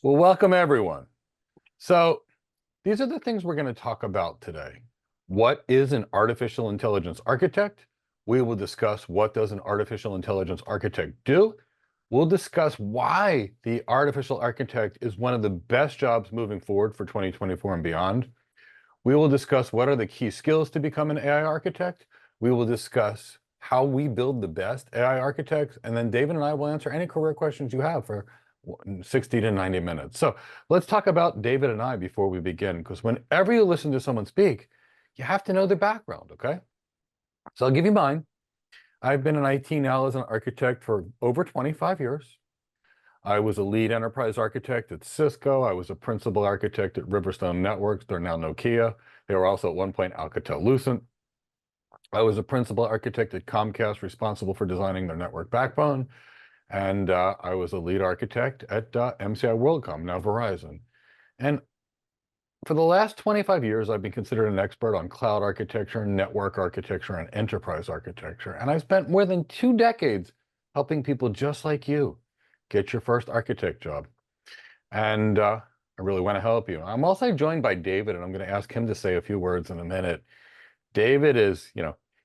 Well, welcome everyone. So these are the things we're going to talk about today. What is an artificial intelligence architect? We will discuss what does an artificial intelligence architect do. We'll discuss why the artificial architect is one of the best jobs moving forward for 2024 and beyond. We will discuss what are the key skills to become an AI architect. We will discuss how we build the best AI architects. And then David and I will answer any career questions you have for 60 to 90 minutes. So let's talk about David and I before we begin, because whenever you listen to someone speak, you have to know their background, okay? So I'll give you mine. I've been in IT now as an architect for over 25 years. I was a lead enterprise architect at Cisco. I was a principal architect at Riverstone Networks. They're now Nokia. They were also at one point Alcatel-Lucent. I was a principal architect at Comcast, responsible for designing their network backbone. And I was a lead architect at MCI WorldCom, now Verizon. And for the last 25 years, I've been considered an expert on cloud architecture, network architecture, and enterprise architecture. And I've spent more than 2 decades helping people just like you get your first architect job. And I really want to help you. I'm also joined by David, and I'm going to ask him to say a few words in a minute. David is,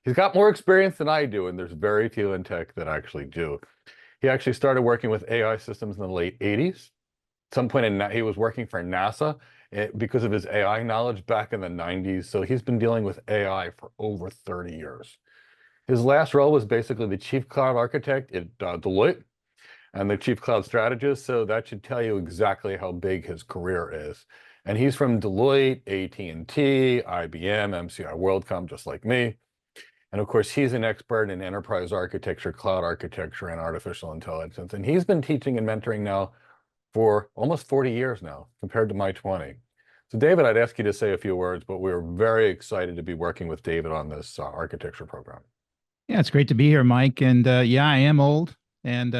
he's got more experience than I do, and there's very few in tech that actually do. He actually started working with AI systems in the late 80s. At some point he was working for NASA because of his AI knowledge back in the 90s. So he's been dealing with AI for over 30 years. His last role was basically the chief cloud architect at Deloitte and the chief cloud strategist. So that should tell you exactly how big his career is. And he's from Deloitte, AT&T, IBM, MCI WorldCom, just like me. And of course, he's an expert in enterprise architecture, cloud architecture, and artificial intelligence. And he's been teaching and mentoring now for almost 40 years now, compared to my 20. So David, I'd ask you to say a few words, but we're very excited to be working with David on this architecture program. Yeah, it's great to be here, Mike. And yeah, I am old, and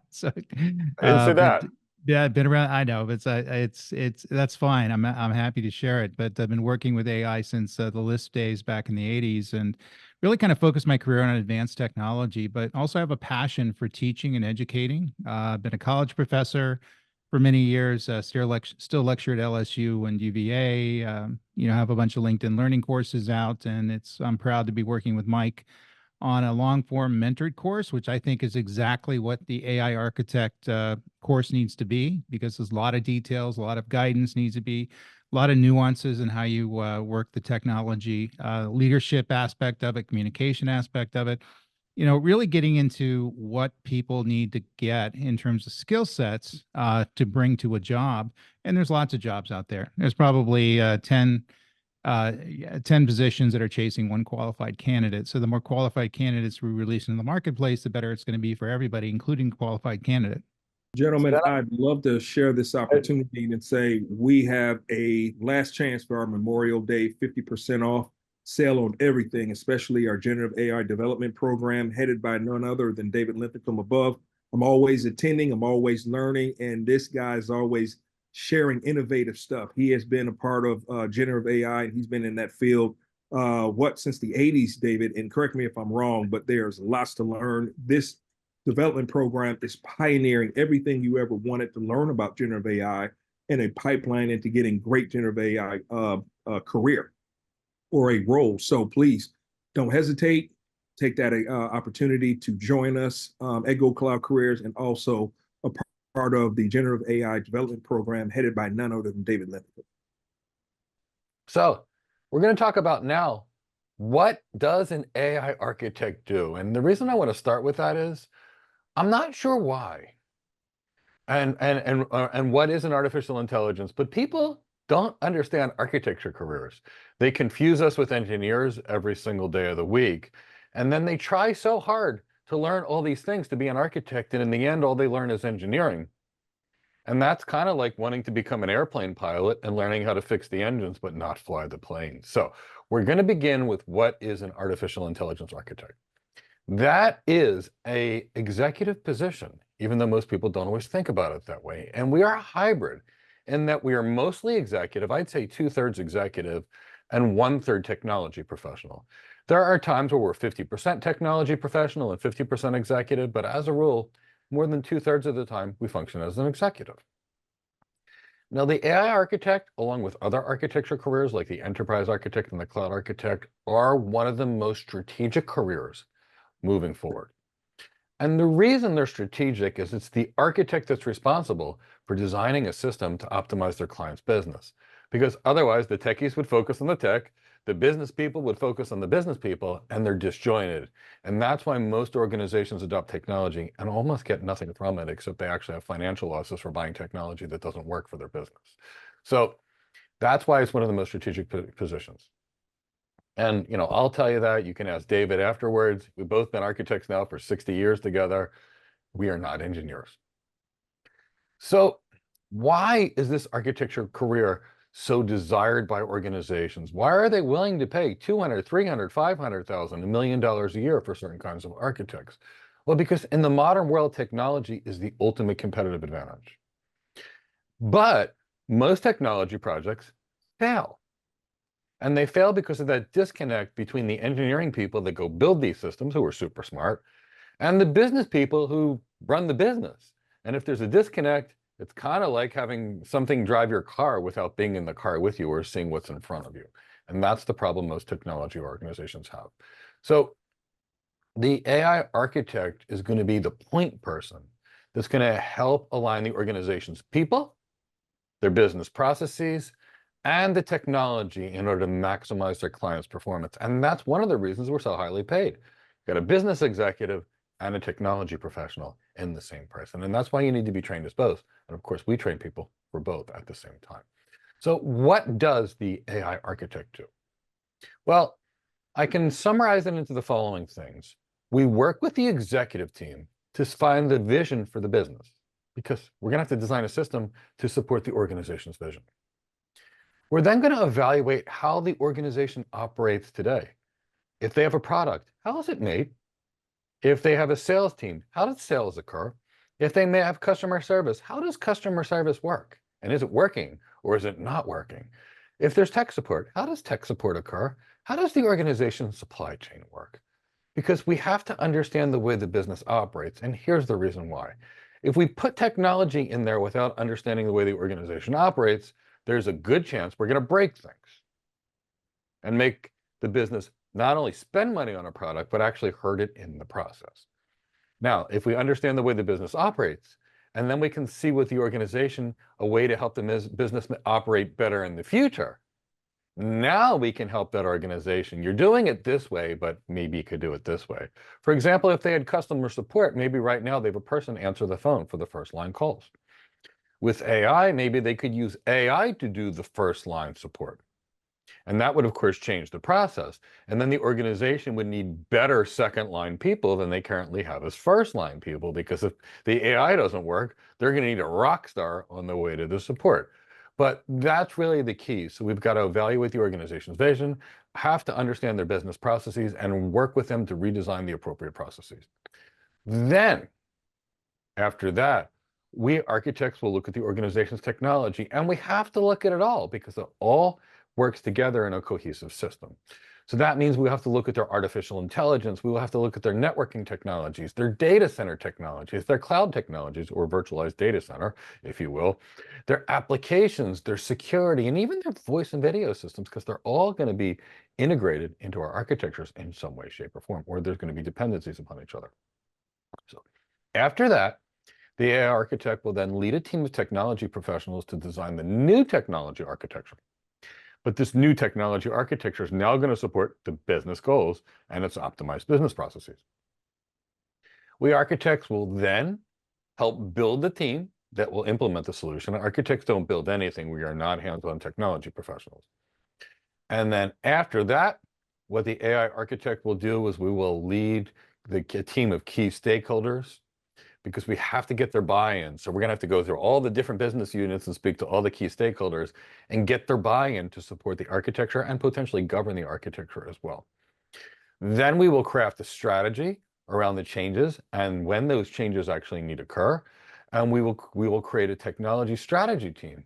so I didn't say but that. yeah, I've been around. I know, but it's that's fine. I'm happy to share it. But I've been working with AI since the Lisp days back in the '80s, and really kind of focused my career on advanced technology. But also have a passion for teaching and educating. I've been a college professor for many years. Still lecture at LSU and UVA. Have a bunch of LinkedIn Learning courses out, and I'm proud to be working with Mike on a long form mentored course, which I think is exactly what the AI architect course needs to be, because there's a lot of details, a lot of guidance needs to be, a lot of nuances in how you work the technology, leadership aspect of it, communication aspect of it, really getting into what people need to get in terms of skill sets to bring to a job. And there's lots of jobs out there. There's probably 10 positions that are chasing one qualified candidate. So the more qualified candidates we release in the marketplace, the better it's going to be for everybody, including qualified candidate. Gentlemen, I'd love to share this I, opportunity and say we have a last chance for our Memorial Day 50% off sale on everything, especially our generative AI development program headed by none other than David Linthicum above. I'm always attending, I'm always learning, and this guy is always sharing innovative stuff. He has been a part of generative AI, and he's been in that field since the 80s, David, and correct me if I'm wrong, but there's lots to learn. This development program is pioneering everything you ever wanted to learn about generative AI and a pipeline into getting great generative AI career or a role. So please don't hesitate. Take that opportunity to join us at Go Cloud Careers, and also a part of the generative AI development program headed by none other than David Linthicum. So we're going to talk about now, what does an AI architect do? And the reason I want to start with that is, I'm not sure why. And what is an artificial intelligence? But people don't understand architecture careers. They confuse us with engineers every single day of the week. And then they try so hard to learn all these things to be an architect. And in the end, all they learn is engineering. And that's kind of like wanting to become an airplane pilot and learning how to fix the engines, but not fly the plane. So we're going to begin with what is an artificial intelligence architect. That is an executive position, even though most people don't always think about it that way. And we are a hybrid in that we are mostly executive. I'd say 2/3 executive and 1/3 technology professional. There are times where we're 50% technology professional and 50% executive, but as a rule, more than 2/3 of the time we function as an executive. Now, the AI architect, along with other architecture careers like the enterprise architect and the cloud architect, are one of the most strategic careers moving forward. And the reason they're strategic is it's the architect that's responsible for designing a system to optimize their client's business. Because otherwise, the techies would focus on the tech, the business people would focus on the business people, and they're disjointed. And that's why most organizations adopt technology and almost get nothing from it, except they actually have financial losses for buying technology that doesn't work for their business. So that's why it's one of the most strategic positions. And, I'll tell you that. You can ask David afterwards. We've both been architects now for 60 years together. We are not engineers. So why is this architecture career so desired by organizations? Why are they willing to pay 200, 300, 500,000, $1 million a year for certain kinds of architects? Well, because in the modern world, technology is the ultimate competitive advantage. But most technology projects fail. And they fail because of that disconnect between the engineering people that go build these systems, who are super smart, and the business people who run the business. And if there's a disconnect, it's kind of like having something drive your car without being in the car with you or seeing what's in front of you. And that's the problem most technology organizations have. So the AI architect is going to be the point person that's going to help align the organization's people, their business processes, and the technology in order to maximize their clients' performance. And that's one of the reasons we're so highly paid. You've got a business executive and a technology professional in the same person. And that's why you need to be trained as both. And of course, we train people for both at the same time. So what does the AI architect do? Well, I can summarize it into the following things. We work with the executive team to find the vision for the business, because we're going to have to design a system to support the organization's vision. We're then going to evaluate how the organization operates today. If they have a product, how is it made? If they have a sales team, how does sales occur? If they may have customer service, how does customer service work? And is it working or is it not working? If there's tech support, how does tech support occur? How does the organization's supply chain work? Because we have to understand the way the business operates. And here's the reason why. If we put technology in there without understanding the way the organization operates, there's a good chance we're going to break things and make the business not only spend money on a product, but actually hurt it in the process. Now, if we understand the way the business operates, and then we can see with the organization a way to help the business operate better in the future, now we can help that organization. You're doing it this way, but maybe you could do it this way. For example, if they had customer support, maybe right now they have a person answer the phone for the first line calls. With AI, maybe they could use AI to do the first line support. And that would, of course, change the process. And then the organization would need better second line people than they currently have as first line people, because if the AI doesn't work, they're going to need a rock star on the way to the support. But that's really the key. So we've got to evaluate the organization's vision, have to understand their business processes, and work with them to redesign the appropriate processes. Then, after that, we architects will look at the organization's technology, and we have to look at it all because it all works together in a cohesive system. So that means we have to look at their artificial intelligence. We will have to look at their networking technologies, their data center technologies, their cloud technologies, or virtualized data center, if you will, their applications, their security, and even their voice and video systems, because they're all going to be integrated into our architectures in some way, shape, or form, or there's going to be dependencies upon each other. So after that, the AI architect will then lead a team of technology professionals to design the new technology architecture. But this new technology architecture is now going to support the business goals and its optimized business processes. We architects will then help build the team that will implement the solution. Architects don't build anything. We are not hands-on technology professionals. And then after that, what the AI architect will do is we will lead the team of key stakeholders, because we have to get their buy-in. So we're going to have to go through all the different business units and speak to all the key stakeholders and get their buy-in to support the architecture and potentially govern the architecture as well. Then we will craft a strategy around the changes and when those changes actually need to occur. And we will create a technology strategy team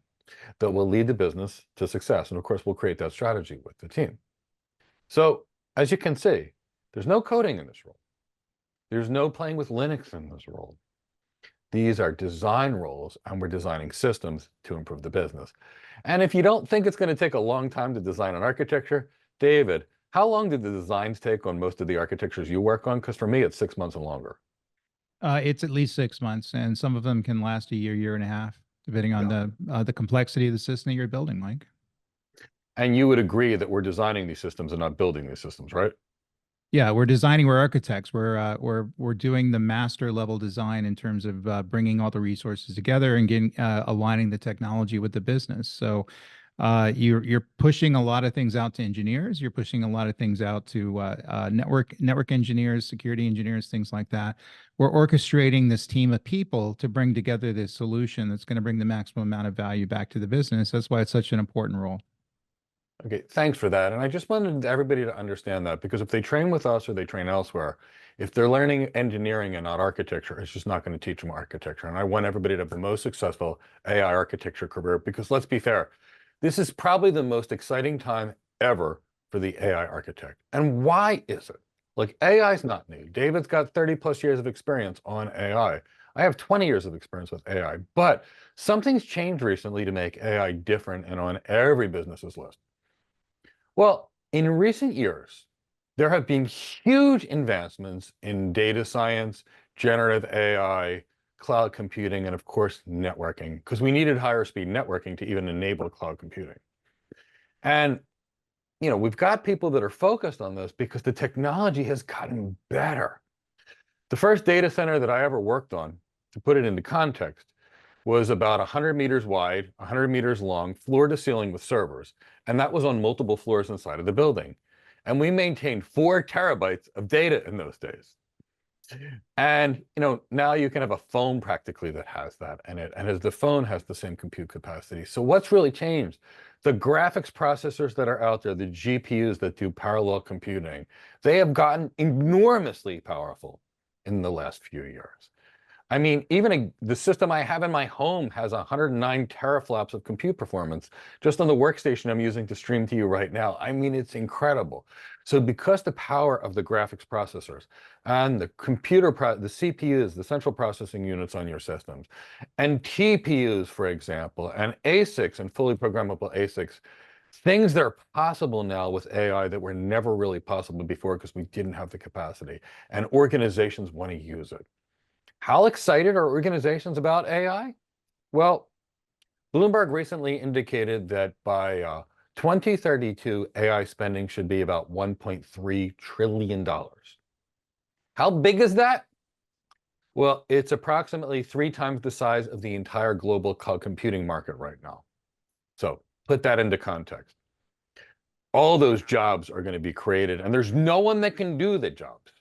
that will lead the business to success. And of course, we'll create that strategy with the team. So as you can see, there's no coding in this role. There's no playing with Linux in this role. These are design roles, and we're designing systems to improve the business. And if you don't think it's going to take a long time to design an architecture, David, how long did the designs take on most of the architectures you work on? Because for me, it's 6 months and longer. It's at least 6 months, and some of them can last a year, year and a half, depending on the complexity of the system that you're building, Mike. And you would agree that we're designing these systems and not building these systems, right? Yeah, we're designing. We're architects. We're doing the master level design in terms of bringing all the resources together and getting aligning the technology with the business. So you're pushing a lot of things out to engineers. You're pushing a lot of things out to network engineers, security engineers, things like that. We're orchestrating this team of people to bring together this solution that's going to bring the maximum amount of value back to the business. That's why it's such an important role. Okay, thanks for that. And I just wanted everybody to understand that, because if they train with us or they train elsewhere, if they're learning engineering and not architecture, it's just not going to teach them architecture. And I want everybody to have the most successful AI architecture career, because let's be fair, this is probably the most exciting time ever for the AI architect. And why is it? Like, AI is not new. David's got 30 plus years of experience on AI. I have 20 years of experience with AI, but something's changed recently to make AI different and on every business's list. Well, in recent years, there have been huge advancements in data science, generative AI, cloud computing, and of course, networking, because we needed higher speed networking to even enable cloud computing. And, we've got people that are focused on this because the technology has gotten better. The first data center that I ever worked on, to put it into context, was about 100 meters wide, 100 meters long, floor to ceiling with servers. And that was on multiple floors inside of the building. And we maintained 4 terabytes of data in those days. And, now you can have a phone practically that has that in it. And as the phone has the same compute capacity. So what's really changed? The graphics processors that are out there, the GPUs that do parallel computing, they have gotten enormously powerful in the last few years. I mean, even the system I have in my home has 109 teraflops of compute performance just on the workstation I'm using to stream to you right now. I mean, it's incredible. So because the power of the graphics processors and the the CPUs, the central processing units on your systems, and TPUs, for example, and ASICs and fully programmable ASICs, things that are possible now with AI that were never really possible before because we didn't have the capacity, and organizations want to use it. How excited are organizations about AI? Well, Bloomberg recently indicated that by 2032, AI spending should be about $1.3 trillion. How big is that? Well, it's approximately 3 times the size of the entire global cloud computing market right now. So put that into context. All those jobs are going to be created, and there's no one that can do the jobs,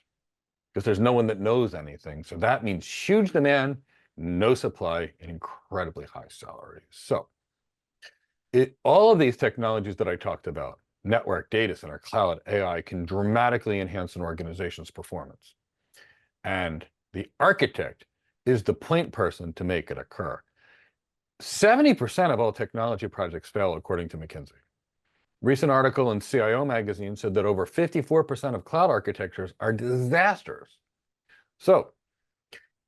because there's no one that knows anything. So that means huge demand, no supply, and incredibly high salaries. So all of these technologies that I talked about, network, data center, cloud, AI, can dramatically enhance an organization's performance. And the architect is the point person to make it occur. 70% of all technology projects fail, according to McKinsey. Recent article in CIO magazine said that over 54% of cloud architectures are disasters. So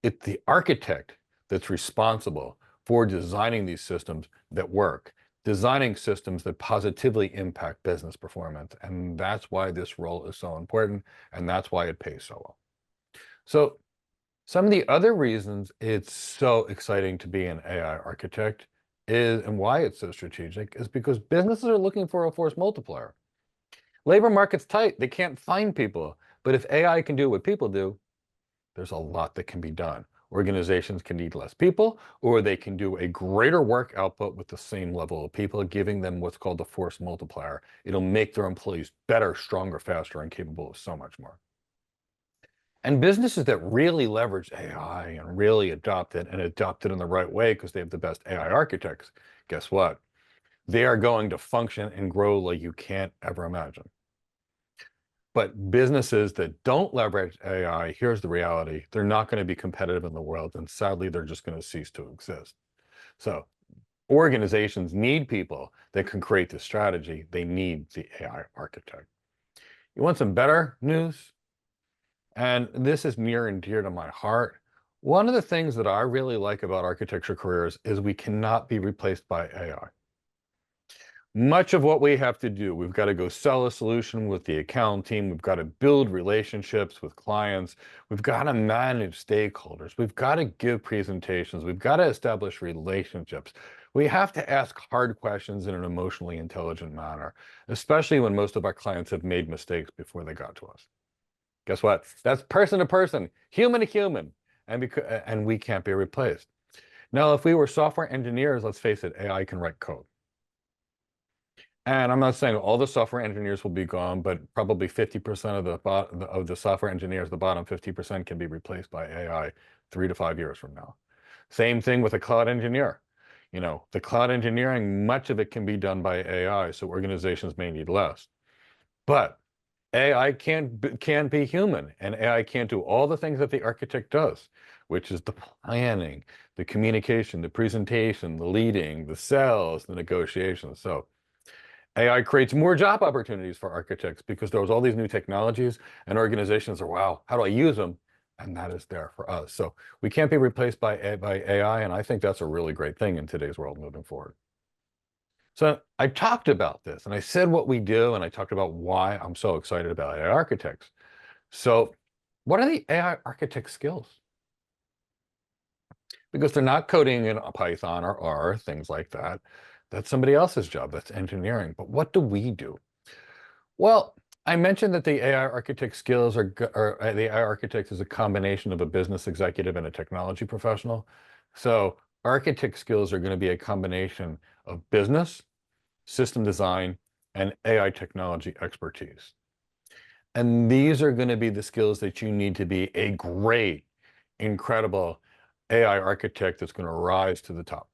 it's the architect that's responsible for designing these systems that work, designing systems that positively impact business performance. And that's why this role is so important, and that's why it pays so well. So some of the other reasons it's so exciting to be an AI architect and why it's so strategic is because businesses are looking for a force multiplier. Labor market's tight. They can't find people. But if AI can do what people do, there's a lot that can be done. Organizations can need less people, or they can do a greater work output with the same level of people, giving them what's called the force multiplier. It'll make their employees better, stronger, faster, and capable of so much more. And businesses that really leverage AI and really adopt it in the right way because they have the best AI architects, guess what? They are going to function and grow like you can't ever imagine. But businesses that don't leverage AI, here's the reality, they're not going to be competitive in the world, and sadly, they're just going to cease to exist. So organizations need people that can create this strategy. They need the AI architect. You want some better news? And this is near and dear to my heart. One of the things that I really like about architecture careers is we cannot be replaced by AI. Much of what we have to do, we've got to go sell a solution with the account team. We've got to build relationships with clients. We've got to manage stakeholders. We've got to give presentations. We've got to establish relationships. We have to ask hard questions in an emotionally intelligent manner, especially when most of our clients have made mistakes before they got to us. Guess what? That's person to person, human to human, and we can't be replaced. Now, if we were software engineers, let's face it, AI can write code. And I'm not saying all the software engineers will be gone, but probably 50% of the software engineers, the bottom 50% can be replaced by AI 3 to 5 years from now. Same thing with a cloud engineer. You know, the cloud engineering, much of it can be done by AI, so organizations may need less. But AI can be human, and AI can't do all the things that the architect does, which is the planning, the communication, the presentation, the leading, the sales, the negotiations. So AI creates more job opportunities for architects because there's all these new technologies and organizations are, wow, how do I use them? And that is there for us. So we can't be replaced by AI, and I think that's a really great thing in today's world moving forward. So I talked about this, and I said what we do, and I talked about why I'm so excited about AI architects. So what are the AI architect skills? Because they're not coding in Python or R, things like that. That's somebody else's job. That's engineering. But what do we do? Well, I mentioned that the AI architect skills the AI architect is a combination of a business executive and a technology professional. So architect skills are going to be a combination of business, system design, and AI technology expertise. And these are going to be the skills that you need to be a great, incredible AI architect that's going to rise to the top.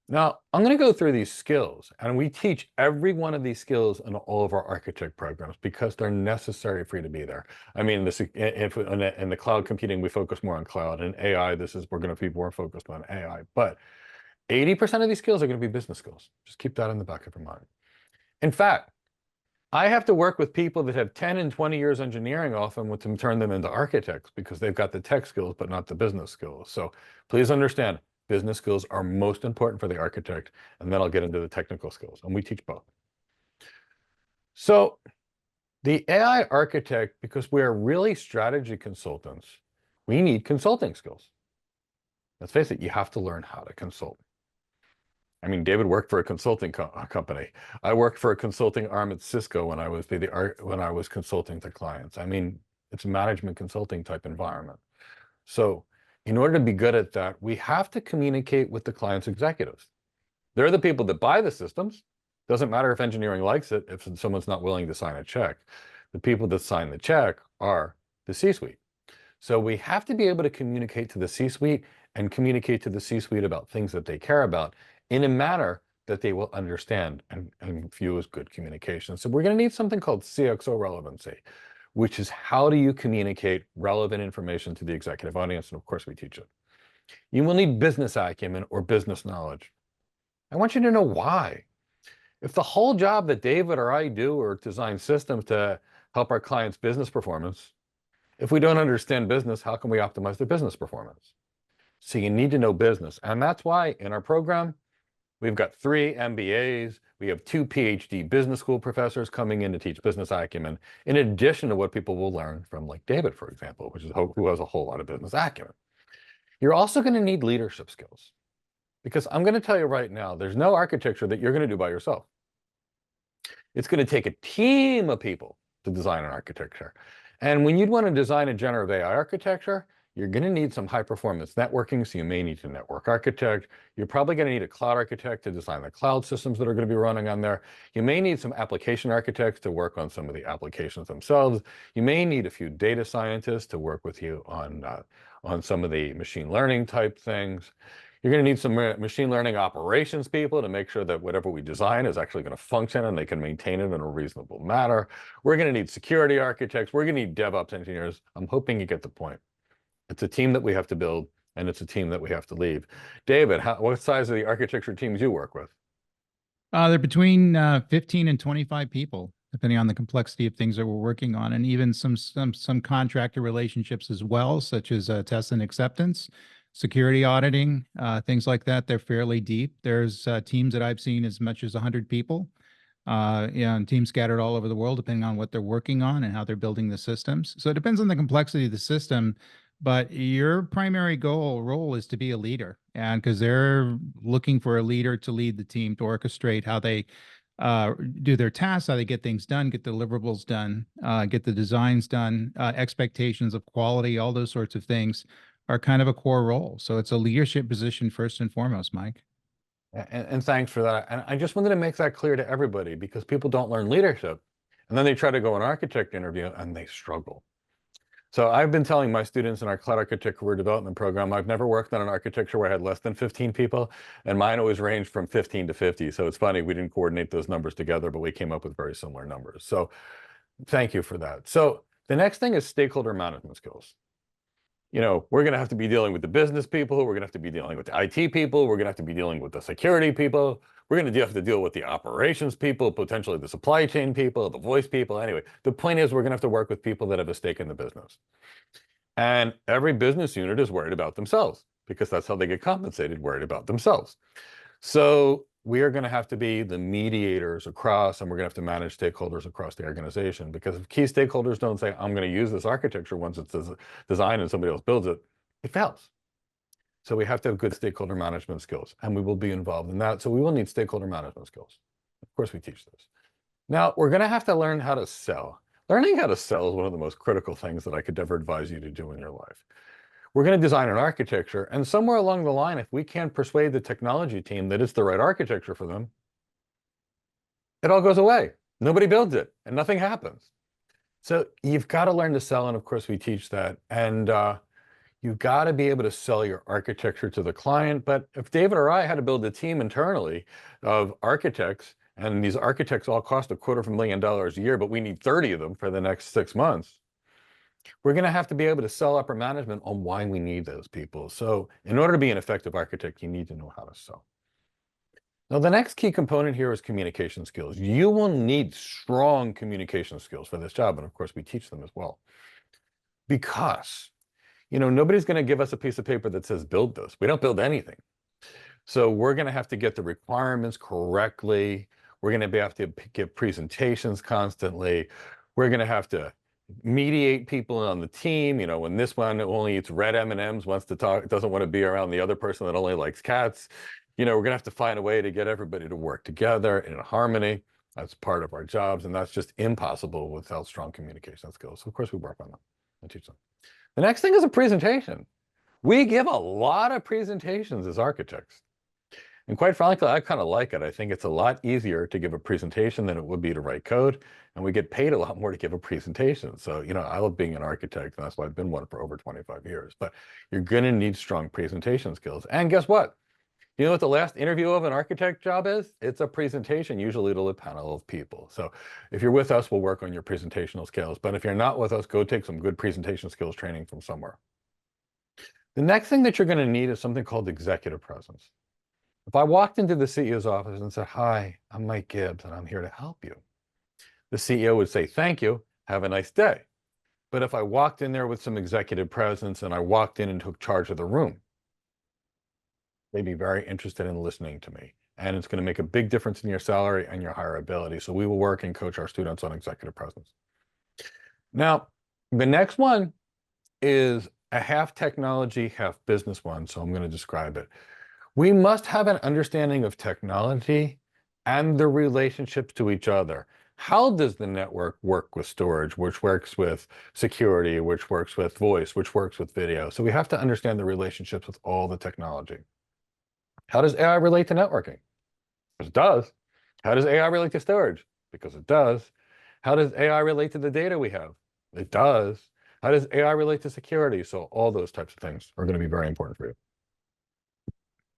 Now, I'm going to go through these skills, and we teach every one of these skills in all of our architect programs because they're necessary for you to be there. I mean, in the cloud computing, we focus more on cloud, and AI, we're going to be more focused on AI. But 80% of these skills are going to be business skills. Just keep that in the back of your mind. In fact, I have to work with people that have 10 and 20 years engineering often to turn them into architects because they've got the tech skills, but not the business skills. So please understand, business skills are most important for the architect, and then I'll get into the technical skills, and we teach both. So the AI architect, because we're really strategy consultants, we need consulting skills. Let's face it, you have to learn how to consult. I mean, David worked for a consulting company. I worked for a consulting arm at Cisco when I was consulting to clients. I mean, it's a management consulting type environment. So in order to be good at that, we have to communicate with the client's executives. They're the people that buy the systems. Doesn't matter if engineering likes it, if someone's not willing to sign a check. The people that sign the check are the C-suite. So we have to be able to communicate to the C-suite and communicate to the C-suite about things that they care about in a manner that they will understand and view as good communication. So we're going to need something called CXO relevancy, which is how do you communicate relevant information to the executive audience? And of course, we teach it. You will need business acumen or business knowledge. I want you to know why. If the whole job that David or I do are design systems to help our clients' business performance, if we don't understand business, how can we optimize their business performance? So you need to know business. And that's why in our program, we've got 3 MBAs. We have 2 PhD business school professors coming in to teach business acumen, in addition to what people will learn from like David, for example, who has a whole lot of business acumen. You're also going to need leadership skills, because I'm going to tell you right now, there's no architecture that you're going to do by yourself. It's going to take a team of people to design an architecture. And when you'd want to design a generative AI architecture, you're going to need some high performance networking. So you may need a network architect. You're probably going to need a cloud architect to design the cloud systems that are going to be running on there. You may need some application architects to work on some of the applications themselves. You may need a few data scientists to work with you on some of the machine learning type things. You're going to need some machine learning operations people to make sure that whatever we design is actually going to function and they can maintain it in a reasonable manner. We're going to need security architects. We're going to need DevOps engineers. I'm hoping you get the point. It's a team that we have to build, and it's a team that we have to lead. David, what size are the architecture teams you work with? They're between 15 and 25 people. depending on the complexity of things that we're working on, and even some contractor relationships as well, such as test and acceptance, security auditing, things like that. They're fairly deep. There's teams that I've seen as much as 100 people, and teams scattered all over the world, depending on what they're working on and how they're building the systems. So it depends on the complexity of the system, but your primary role is to be a leader, and because they're looking for a leader to lead the team, to orchestrate how they do their tasks, how they get things done, get deliverables done, get the designs done, expectations of quality, all those sorts of things are kind of a core role. So it's a leadership position first and foremost, Mike. And thanks for that. And I just wanted to make that clear to everybody, because people don't learn leadership and then they try to go an architect interview and they struggle. So I've been telling my students in our Cloud Architect Career Development Program, I've never worked on an architecture where I had less than 15 people, and mine always ranged from 15 to 50. So it's funny, we didn't coordinate those numbers together, but we came up with very similar numbers. So thank you for that. So the next thing is stakeholder management skills. You know, we're going to have to be dealing with the business people. We're going to have to be dealing with the IT people. We're going to have to be dealing with the security people. We're going to have to deal with the operations people, potentially the supply chain people, the voice people. Anyway, the point is we're going to have to work with people that have a stake in the business. And every business unit is worried about themselves, because that's how they get compensated, worried about themselves. So we are going to have to be the mediators across, and we're going to have to manage stakeholders across the organization, because if key stakeholders don't say, I'm going to use this architecture once it's designed and somebody else builds it, it fails. So we have to have good stakeholder management skills, and we will be involved in that. So we will need stakeholder management skills. Of course, we teach this. Now, we're going to have to learn how to sell. Learning how to sell is one of the most critical things that I could ever advise you to do in your life. We're going to design an architecture, and somewhere along the line, if we can't persuade the technology team that it's the right architecture for them, it all goes away. Nobody builds it, and nothing happens. So you've got to learn to sell, and of course we teach that. And you've got to be able to sell your architecture to the client. But if David or I had to build a team internally of architects, and these architects all cost $250,000 a year, but we need 30 of them for the next 6 months, we're going to have to be able to sell upper management on why we need those people. So in order to be an effective architect, you need to know how to sell. Now, the next key component here is communication skills. You will need strong communication skills for this job. And of course, we teach them as well. Because, you know, nobody's going to give us a piece of paper that says build this. We don't build anything. So we're going to have to get the requirements correctly. We're going to have to give presentations constantly. We're going to have to mediate people on the team. You know, when this one only eats red M&Ms, wants to talk, doesn't want to be around the other person that only likes cats. You know, we're going to have to find a way to get everybody to work together in harmony. That's part of our jobs, and that's just impossible without strong communication skills. So of course, we work on them and teach them. The next thing is a presentation. We give a lot of presentations as architects. And quite frankly, I kind of like it. I think it's a lot easier to give a presentation than it would be to write code. And we get paid a lot more to give a presentation. So, you know, I love being an architect, and that's why I've been one for over 25 years. But you're going to need strong presentation skills. And guess what? You know what the last interview of an architect job is? It's a presentation, usually to a panel of people. So if you're with us, we'll work on your presentational skills. But if you're not with us, go take some good presentation skills training from somewhere. The next thing that you're going to need is something called executive presence. If I walked into the CEO's office and said, hi, I'm Mike Gibbs, and I'm here to help you, the CEO would say, thank you, have a nice day. But if I walked in there with some executive presence and I walked in and took charge of the room, they'd be very interested in listening to me. And it's going to make a big difference in your salary and your hireability. So we will work and coach our students on executive presence. Now, the next one is a half technology, half business one. So I'm going to describe it. We must have an understanding of technology and the relationships to each other. How does the network work with storage, which works with security, which works with voice, which works with video? So we have to understand the relationships with all the technology. How does AI relate to networking? Because it does. How does AI relate to storage? Because it does. How does AI relate to the data we have? It does. How does AI relate to security? So all those types of things are going to be very important for you.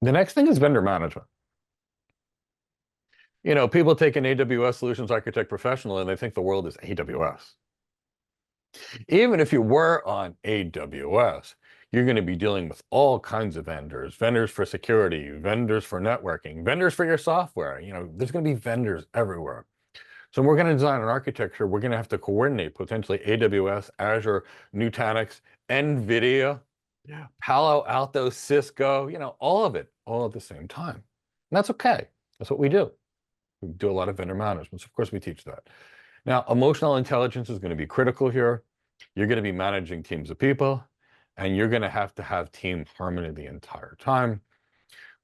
The next thing is vendor management. You know, people take an AWS solutions architect professional and they think the world is AWS. Even if you were on AWS, you're going to be dealing with all kinds of vendors, vendors for security, vendors for networking, vendors for your software. You know, there's going to be vendors everywhere. So we're going to design an architecture, we're going to have to coordinate potentially AWS, Azure, Nutanix, NVIDIA, Palo Alto, Cisco, all of it, all at the same time. And that's okay. That's what we do. We do a lot of vendor management. So of course we teach that. Now, emotional intelligence is going to be critical here. You're going to be managing teams of people, and you're going to have team harmony the entire time.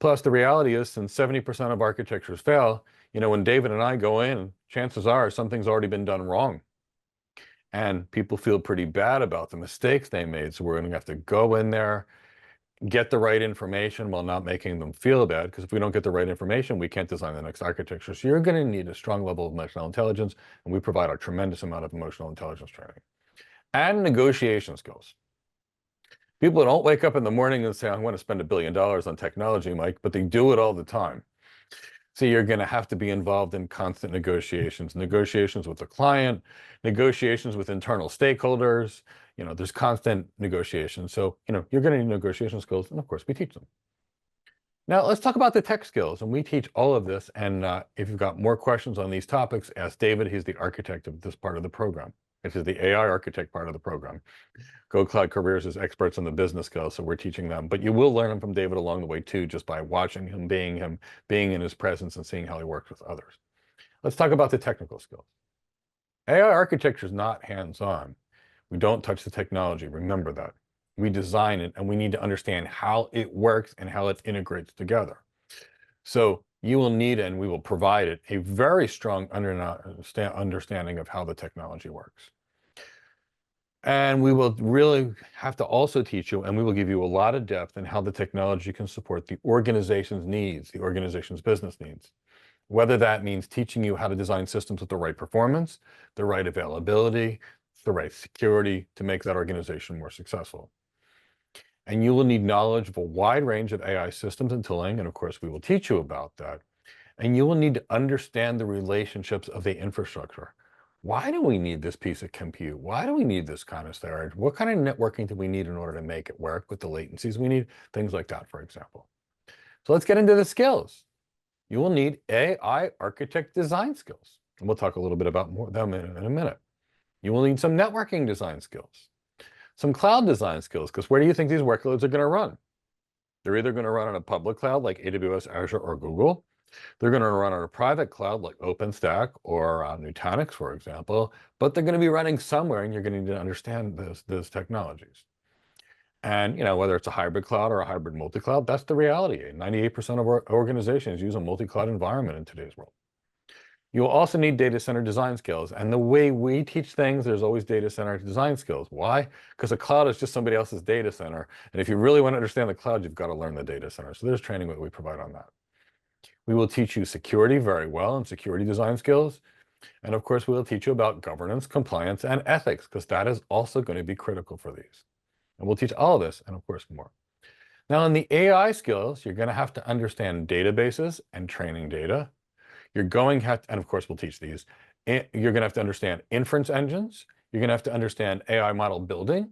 Plus, the reality is, since 70% of architectures fail, when David and I go in, chances are something's already been done wrong. And people feel pretty bad about the mistakes they made. So we're going to have to go in there, get the right information while not making them feel bad. Because if we don't get the right information, we can't design the next architecture. So you're going to need a strong level of emotional intelligence. And we provide a tremendous amount of emotional intelligence training. And negotiation skills. People don't wake up in the morning and say, I want to spend $1 billion on technology, Mike, but they do it all the time. So you're going to have to be involved in constant negotiations with the client, negotiations with internal stakeholders. There's constant negotiations. So, you're going to need negotiation skills, and of course, we teach them. Now, let's talk about the tech skills, and we teach all of this. And if you've got more questions on these topics, ask David. He's the architect of this part of the program. This is the AI architect part of the program. Go Cloud Careers is experts in the business skills, so we're teaching them. But you will learn them from David along the way too, just by watching him, being in his presence and seeing how he works with others. Let's talk about the technical skills. AI architecture is not hands-on. We don't touch the technology. Remember that. We design it, and we need to understand how it works and how it integrates together. So you will need, and we will provide it, a very strong understanding of how the technology works. And we will really have to also teach you, and we will give you a lot of depth in how the technology can support the organization's needs, the organization's business needs. Whether that means teaching you how to design systems with the right performance, the right availability, the right security to make that organization more successful. And you will need knowledge of a wide range of AI systems and tooling, and of course we will teach you about that. And you will need to understand the relationships of the infrastructure. Why do we need this piece of compute? Why do we need this kind of storage? What kind of networking do we need in order to make it work with the latencies we need? Things like that, for example. So let's get into the skills. You will need AI architect design skills. And we'll talk a little bit about more of them in a minute. You will need some networking design skills, some cloud design skills, because where do you think these workloads are going to run? They're either going to run on a public cloud like AWS, Azure, or Google. They're going to run on a private cloud like OpenStack or Nutanix, for example, but they're going to be running somewhere, and you're going to need to understand those technologies. And whether it's a hybrid cloud or a hybrid multi-cloud, that's the reality. 98% of our organizations use a multi-cloud environment in today's world. You'll also need data center design skills. And the way we teach things, there's always data center design skills. Why? Because a cloud is just somebody else's data center. And if you really want to understand the cloud, you've got to learn the data center. So there's training that we provide on that. We will teach you security very well and security design skills. And of course, we will teach you about governance, compliance, and ethics, because that is also going to be critical for these. And we'll teach all of this and of course more. Now in the AI skills, you're going to have to understand databases and training data. You're going to have to, and of course we'll teach these, you're going to have to understand inference engines. You're going to have to understand AI model building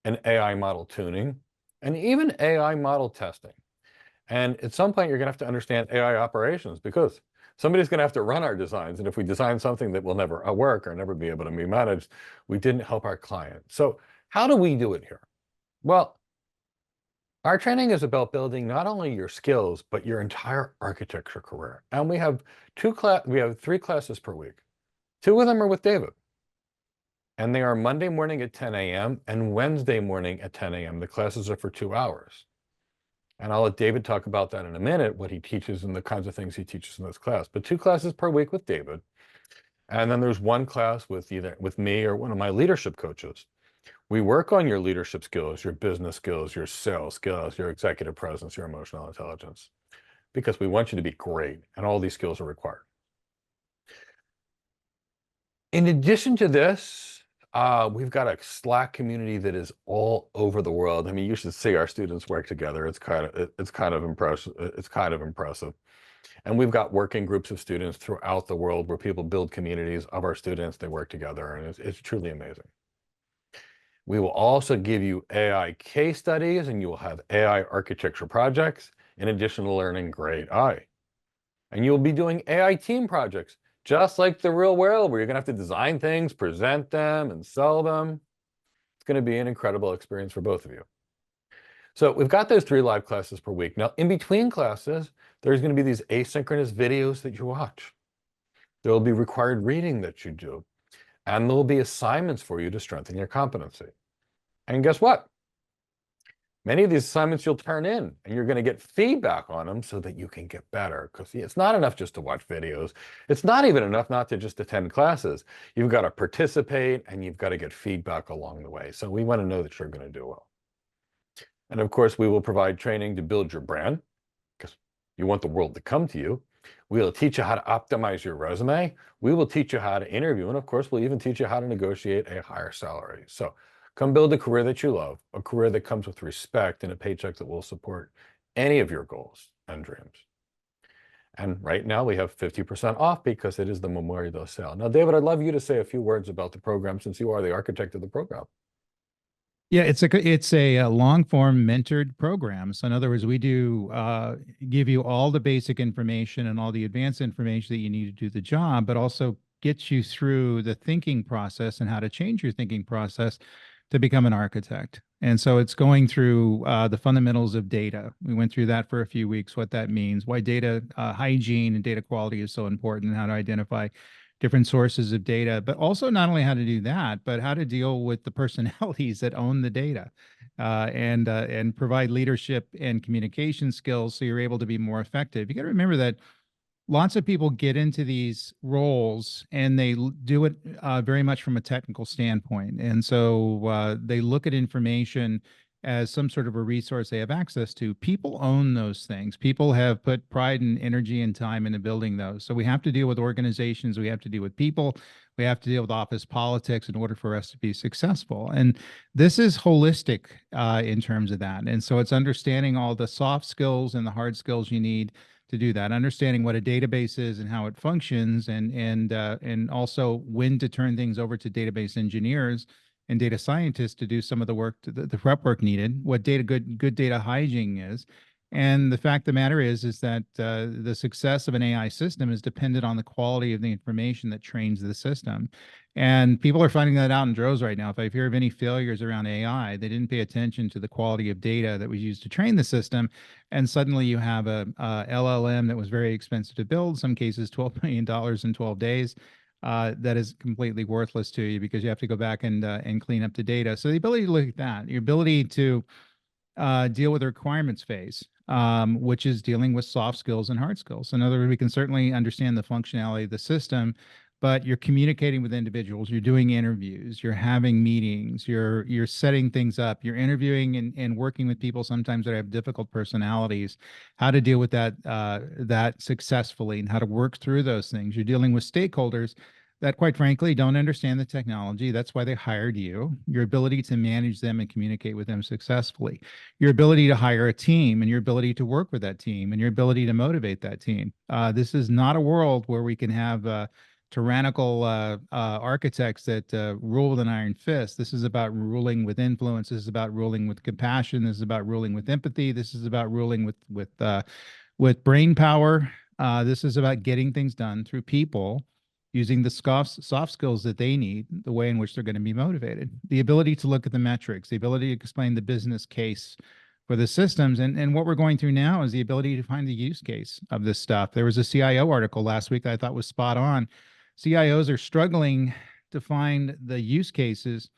and AI model tuning and even AI model testing. And at some point, you're going to have to understand AI operations, because somebody's going to have to run our designs. And if we design something that will never work or never be able to be managed, we didn't help our client. So how do we do it here? Well, our training is about building not only your skills, but your entire architecture career. And we have 3 classes per week. 2 of them are with David. And they are Monday morning at 10 a.m. and Wednesday morning at 10 a.m. The classes are for 2 hours. And I'll let David talk about that in a minute, what he teaches and the kinds of things he teaches in this class. But 2 classes per week with David. And then there's 1 class with either with me or one of my leadership coaches. We work on your leadership skills, your business skills, your sales skills, your executive presence, your emotional intelligence, because we want you to be great, and all these skills are required. In addition to this, we've got a Slack community that is all over the world. I mean, you should see our students work together. It's kind of impressive. And we've got working groups of students throughout the world where people build communities of our students. They work together, and it's truly amazing. We will also give you AI case studies, and you will have AI architecture projects in addition to learning great AI. And you'll be doing AI team projects just like the real world where you're gonna have to design things, present them, and sell them. It's gonna be an incredible experience for both of you. So we've got those 3 live classes per week. Now, in between classes, there's gonna be these asynchronous videos that you watch. There will be required reading that you do, and there will be assignments for you to strengthen your competency. And guess what? Many of these assignments you'll turn in, and you're going to get feedback on them so that you can get better. Because it's not enough just to watch videos. It's not even enough not to just attend classes. You've got to participate, and you've got to get feedback along the way. So we want to know that you're going to do well. And of course, we will provide training to build your brand, because you want the world to come to you. We'll teach you how to optimize your resume. We will teach you how to interview. And of course, we'll even teach you how to negotiate a higher salary. So come build a career that you love, a career that comes with respect and a paycheck that will support any of your goals and dreams. And right now we have 50% off because it is the Memorial Day sale. Now, David, I'd love you to say a few words about the program since you are the architect of the program. Yeah, it's a long form mentored program. So in other words, we do give you all the basic information and all the advanced information that you need to do the job, but also get you through the thinking process and how to change your thinking process to become an architect. And so it's going through the fundamentals of data. We went through that for a few weeks, what that means, why data hygiene and data quality is so important, and how to identify different sources of data, but also not only how to do that, but how to deal with the personalities that own the data, and provide leadership and communication skills so you're able to be more effective. You got to remember that lots of people get into these roles and they do it very much from a technical standpoint. And so they look at information as some sort of a resource they have access to. People own those things. People have put pride and energy and time into building those. So we have to deal with organizations. We have to deal with people. We have to deal with office politics in order for us to be successful. And this is holistic in terms of that. And so it's understanding all the soft skills and the hard skills you need to do that, understanding what a database is and how it functions, and also when to turn things over to database engineers and data scientists to do some of the work, the prep work needed, what good data hygiene is. And the fact of the matter is that the success of an AI system is dependent on the quality of the information that trains the system. And people are finding that out in droves right now. If I hear of any failures around AI, they didn't pay attention to the quality of data that was used to train the system. And suddenly you have a LLM that was very expensive to build, some cases $12 million in 12 days. That is completely worthless to you because you have to go back and clean up the data. So the ability to look at that, your ability to deal with the requirements phase, which is dealing with soft skills and hard skills. In other words, we can certainly understand the functionality of the system, but you're communicating with individuals, you're doing interviews, you're having meetings, you're setting things up, you're interviewing and working with people sometimes that have difficult personalities, how to deal with that successfully and how to work through those things. You're dealing with stakeholders that, quite frankly, don't understand the technology. That's why they hired you. Your ability to manage them and communicate with them successfully, your ability to hire a team and your ability to work with that team and your ability to motivate that team. This is not a world where we can have tyrannical architects that rule with an iron fist. This is about ruling with influence. This is about ruling with compassion. This is about ruling with empathy. This is about ruling with brain power. This is about getting things done through people using the soft skills that they need, the way in which they're going to be motivated, the ability to look at the metrics, the ability to explain the business case for the systems. And what we're going through now is the ability to find the use case of this stuff. There was a CIO article last week that I thought was spot on. CIOs are struggling to find the use cases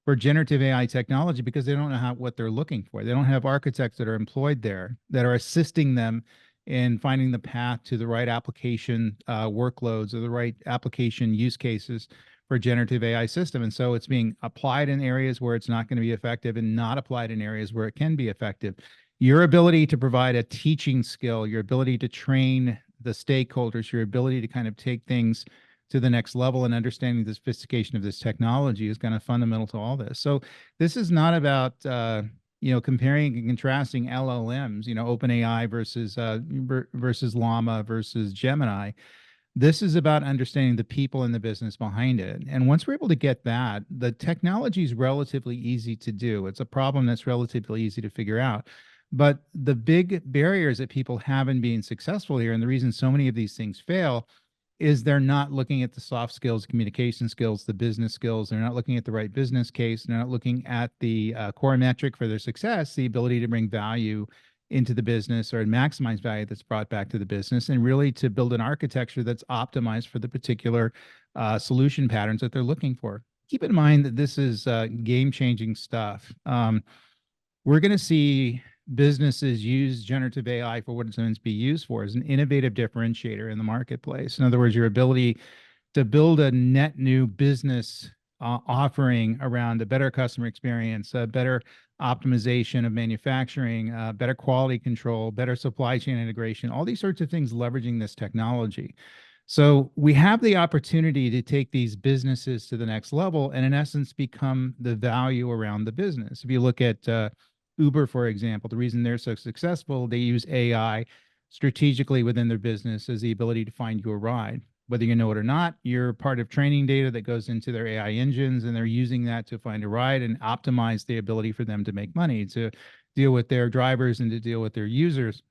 for generative AI technology because they don't know what they're looking for. They don't have architects that are employed there that are assisting them in finding the path to the right application workloads or the right application use cases for generative AI system. And so it's being applied in areas where it's not going to be effective and not applied in areas where it can be effective. Your ability to provide a teaching skill, your ability to train the stakeholders, your ability to kind of take things to the next level and understanding the sophistication of this technology is kind of fundamental to all this. So this is not about comparing and contrasting LLMs, OpenAI versus Llama versus Gemini. This is about understanding the people and the business behind it. And once we're able to get that, the technology is relatively easy to do. It's a problem that's relatively easy to figure out. But the big barriers that people have in being successful here, and the reason so many of these things fail, is they're not looking at the soft skills, communication skills, the business skills. They're not looking at the right business case. They're not looking at the core metric for their success, the ability to bring value into the business or maximize value that's brought back to the business, and really to build an architecture that's optimized for the particular solution patterns that they're looking for. Keep in mind that this is game-changing stuff. We're going to see businesses use generative AI for what it's meant to be used for, as an innovative differentiator in the marketplace. In other words, your ability to build a net new business offering around a better customer experience, a better optimization of manufacturing, better quality control, better supply chain integration, all these sorts of things leveraging this technology. So we have the opportunity to take these businesses to the next level and in essence become the value around the business. If you look at Uber, for example, the reason they're so successful, they use AI strategically within their business as the ability to find you a ride. Whether you know it or not, you're part of training data that goes into their AI engines, and they're using that to find a ride and optimize the ability for them to make money, to deal with their drivers and to deal with their users.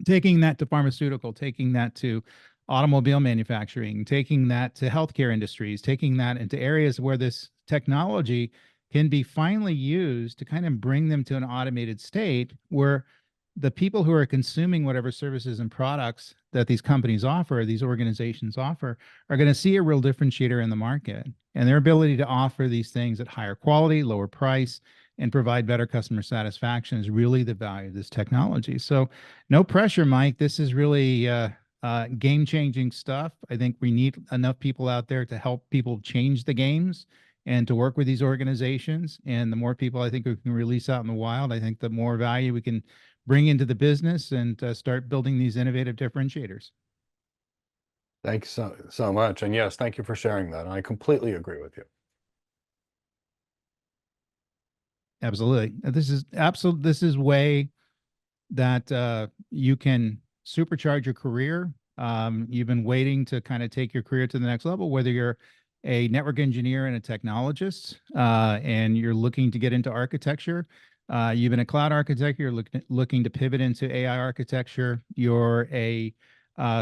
Taking that to pharmaceutical, taking that to automobile manufacturing, taking that to healthcare industries, taking that into areas where this technology can be finally used to kind of bring them to an automated state where the people who are consuming whatever services and products that these companies offer, these organizations offer, are going to see a real differentiator in the market. And their ability to offer these things at higher quality, lower price, and provide better customer satisfaction is really the value of this technology. So no pressure, Mike. This is really game-changing stuff. I think we need enough people out there to help people change the games and to work with these organizations. And the more people I think we can release out in the wild, I think the more value we can bring into the business and start building these innovative differentiators. Thanks so much. And yes, thank you for sharing that. And I completely agree with you. Absolutely. This is way that you can supercharge your career. You've been waiting to kind of take your career to the next level, whether you're a network engineer and a technologist, and you're looking to get into architecture. You've been a cloud architect, you're looking to pivot into AI architecture. You're a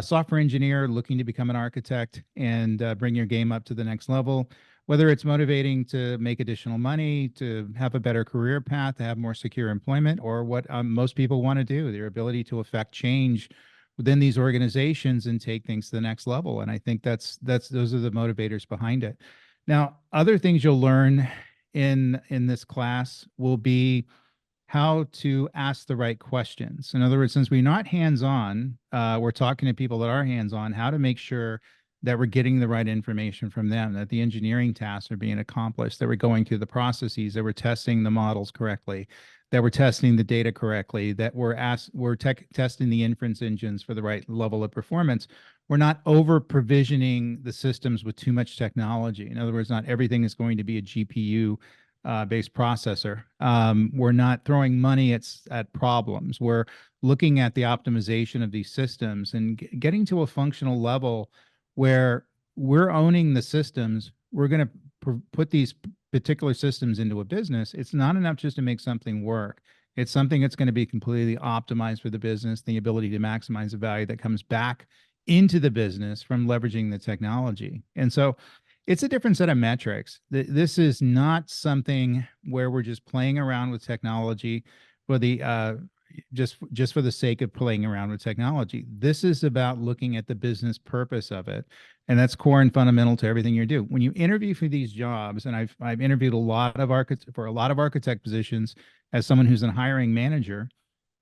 software engineer looking to become an architect and bring your game up to the next level. Whether it's motivating to make additional money, to have a better career path, to have more secure employment, or what most people want to do, their ability to affect change within these organizations and take things to the next level. And I think those are the motivators behind it. Now, other things you'll learn in this class will be how to ask the right questions. In other words, since we're not hands-on, we're talking to people that are hands-on, how to make sure that we're getting the right information from them, that the engineering tasks are being accomplished, that we're going through the processes, that we're testing the models correctly, that we're testing the data correctly, that we're testing the inference engines for the right level of performance. We're not over provisioning the systems with too much technology. In other words, not everything is going to be a GPU based processor. We're not throwing money at problems. We're looking at the optimization of these systems and getting to a functional level where we're owning the systems. We're going to put these particular systems into a business. It's not enough just to make something work. It's something that's going to be completely optimized for the business, the ability to maximize the value that comes back into the business from leveraging the technology. And so it's a different set of metrics. This is not something where we're just playing around with technology for the just for the sake of playing around with technology. This is about looking at the business purpose of it, and that's core and fundamental to everything you do. When you interview for these jobs, and I've interviewed a lot of architect positions as someone who's a hiring manager,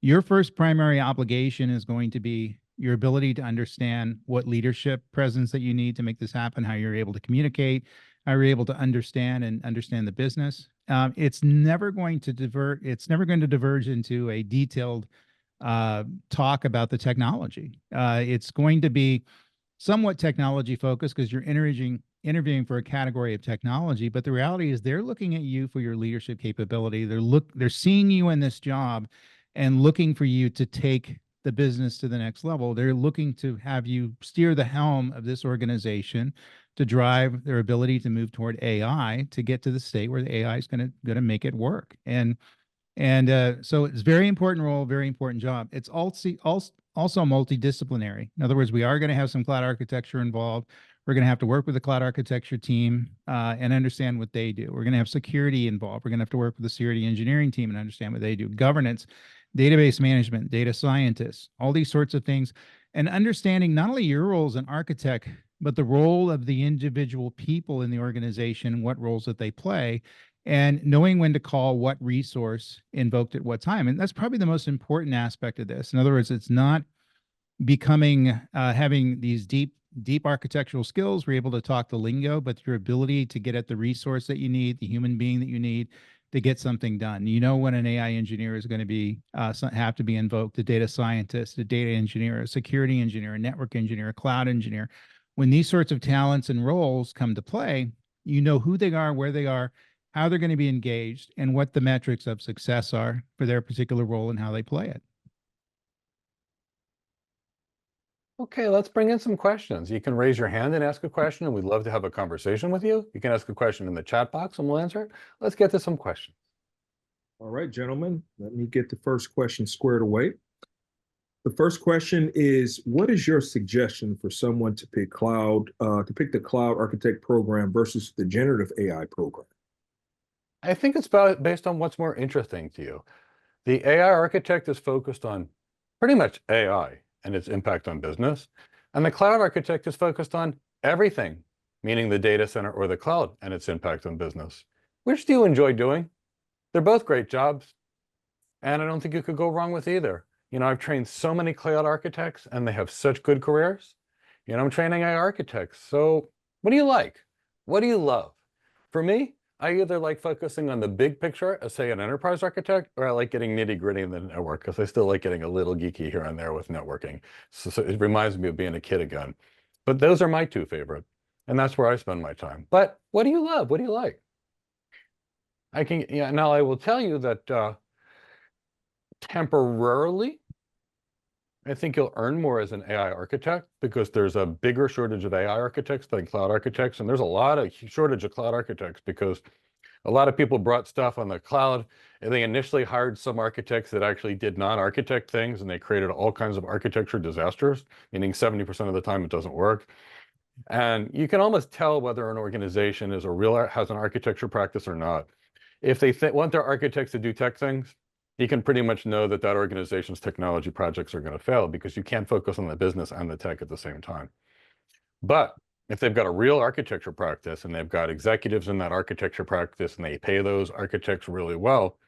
your first primary obligation is going to be your ability to understand what leadership presence that you need to make this happen, how you're able to communicate, how you're able to understand the business. It's never going to diverge into a detailed talk about the technology. It's going to be somewhat technology focused because you're interviewing for a category of technology, but the reality is they're looking at you for your leadership capability. They're seeing you in this job and looking for you to take the business to the next level. They're looking to have you steer the helm of this organization to drive their ability to move toward AI to get to the state where the AI is going to make it work. And And so it's very important role, very important job. It's also multidisciplinary. In other words, we are going to have some cloud architecture involved. We're going to have to work with the cloud architecture team and understand what they do. We're going to have security involved. We're going to have to work with the security engineering team and understand what they do. Governance, database management, data scientists, all these sorts of things. And understanding not only your role as an architect, but the role of the individual people in the organization, what roles that they play, and knowing when to call what resource invoked at what time. And that's probably the most important aspect of this. In other words, it's not becoming having these deep architectural skills. We're able to talk the lingo, but your ability to get at the resource that you need, the human being that you need to get something done. You know when an AI engineer is going to be have to be invoked, a data scientist, a data engineer, a security engineer, a network engineer, a cloud engineer. When these sorts of talents and roles come to play, you know who they are, where they are, how they're going to be engaged, and what the metrics of success are for their particular role and how they play it. Okay, let's bring in some questions. You can raise your hand and ask a question, and we'd love to have a conversation with you. You can ask a question in the chat box and we'll answer it. Let's get to some questions. All right, gentlemen, let me get the first question squared away. The first question is, what is your suggestion for someone to pick the cloud architect program versus the generative AI program? I think it's based on what's more interesting to you. The AI architect is focused on pretty much AI and its impact on business. And the cloud architect is focused on everything, meaning the data center or the cloud and its impact on business. Which do you enjoy doing? They're both great jobs. And I don't think you could go wrong with either. You know, I've trained so many cloud architects and they have such good careers. You know, I'm training AI architects. So what do you like? What do you love? For me, I either like focusing on the big picture as, say, an enterprise architect, or I like getting nitty gritty in the network because I still like getting a little geeky here and there with networking. So it reminds me of being a kid again. But those are my two favorite. And that's where I spend my time. But what do you love? What do you like? Now I will tell you that temporarily, I think you'll earn more as an AI architect because there's a bigger shortage of AI architects than cloud architects. And there's a lot of shortage of cloud architects because a lot of people brought stuff on the cloud and they initially hired some architects that actually did non-architect things and they created all kinds of architecture disasters, meaning 70% of the time it doesn't work. And you can almost tell whether an organization has an architecture practice or not. If they want their architects to do tech things, you can pretty much know that that organization's technology projects are going to fail because you can't focus on the business and the tech at the same time. But if they've got a real architecture practice and they've got executives in that architecture practice and they pay those architects really well,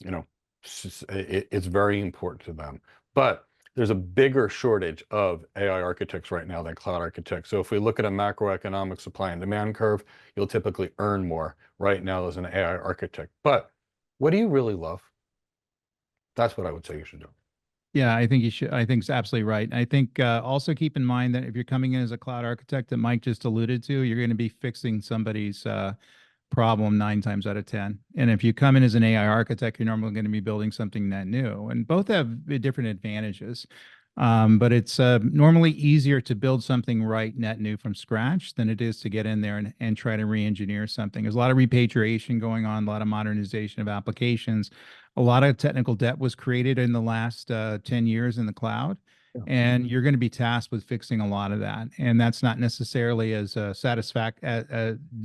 you know, it's very important to them. But there's a bigger shortage of AI architects right now than cloud architects. So if we look at a macroeconomic supply and demand curve, you'll typically earn more right now as an AI architect. But what do you really love? That's what I would say you should do. Yeah, I think you should. I think it's absolutely right. I think also keep in mind that if you're coming in as a cloud architect that Mike just alluded to, you're going to be fixing somebody's problem 9 times out of 10. And if you come in as an AI architect, you're normally going to be building something net new. And both have different advantages. But it's normally easier to build something right net new from scratch than it is to get in there and try to re-engineer something. There's a lot of repatriation going on, a lot of modernization of applications. A lot of technical debt was created in the last 10 years in the cloud. And you're going to be tasked with fixing a lot of that. And that's not necessarily as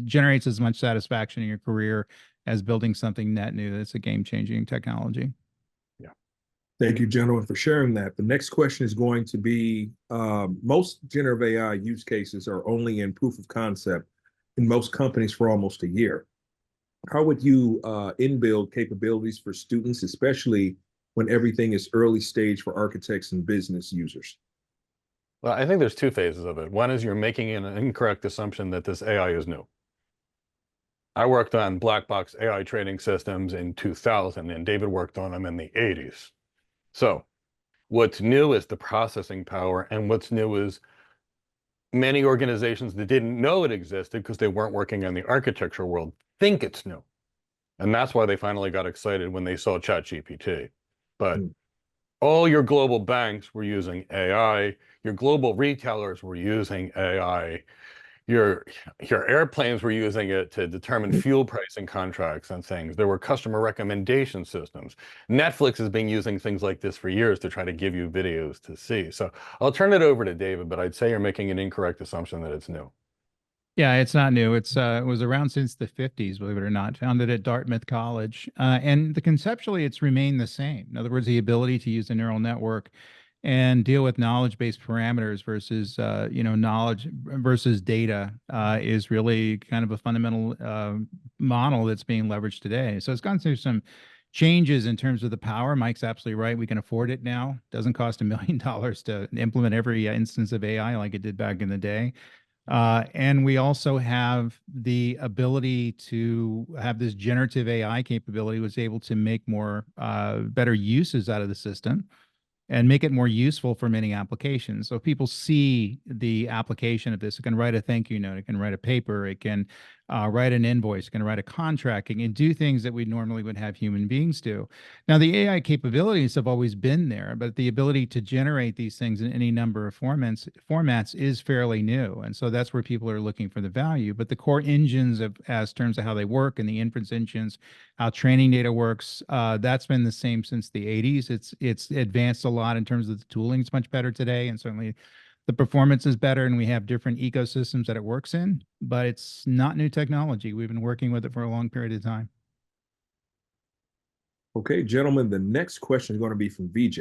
generates as much satisfaction in your career as building something net new that's a game-changing technology. Yeah. Thank you, gentlemen, for sharing that. The next question is going to be, most generative AI use cases are only in proof of concept in most companies for almost a year. How would you in-build capabilities for students, especially when everything is early stage for architects and business users? Well, I think there's 2 phases of it. One is you're making an incorrect assumption that this AI is new. I worked on black box AI training systems in 2000, and David worked on them in the 80s. So what's new is the processing power, and what's new is many organizations that didn't know it existed because they weren't working in the architecture world think it's new. And that's why they finally got excited when they saw ChatGPT. But all your global banks were using AI, your global retailers were using AI, your airplanes were using it to determine fuel pricing contracts and things. There were customer recommendation systems. Netflix has been using things like this for years to try to give you videos to see. So I'll turn it over to David, but I'd say you're making an incorrect assumption that it's new. Yeah, it's not new. It was around since the 50s, believe it or not, founded at Dartmouth College. Conceptually, it's remained the same. In other words, the ability to use a neural network and deal with knowledge-based parameters versus knowledge versus data is really kind of a fundamental model that's being leveraged today. So it's gone through some changes in terms of the power. Mike's absolutely right. We can afford it now. Doesn't cost $1 million to implement every instance of AI like it did back in the day. And we also have the ability to have this generative AI capability, was able to make more better uses out of the system and make it more useful for many applications. So people see the application of this. It can write a thank you note. It can write a paper. It can write an invoice. It can write a contract. It can do things that we normally would have human beings do. Now, the AI capabilities have always been there, but the ability to generate these things in any number of formats is fairly new. And so that's where people are looking for the value. But the core engines of, as terms of how they work, and the inference engines, how training data works, that's been the same since the 80s. It's advanced a lot in terms of the tooling. It's much better today, and certainly the performance is better, and we have different ecosystems that it works in, but it's not new technology. We've been working with it for a long period of time. Okay, gentlemen, the next question is going to be from VJ.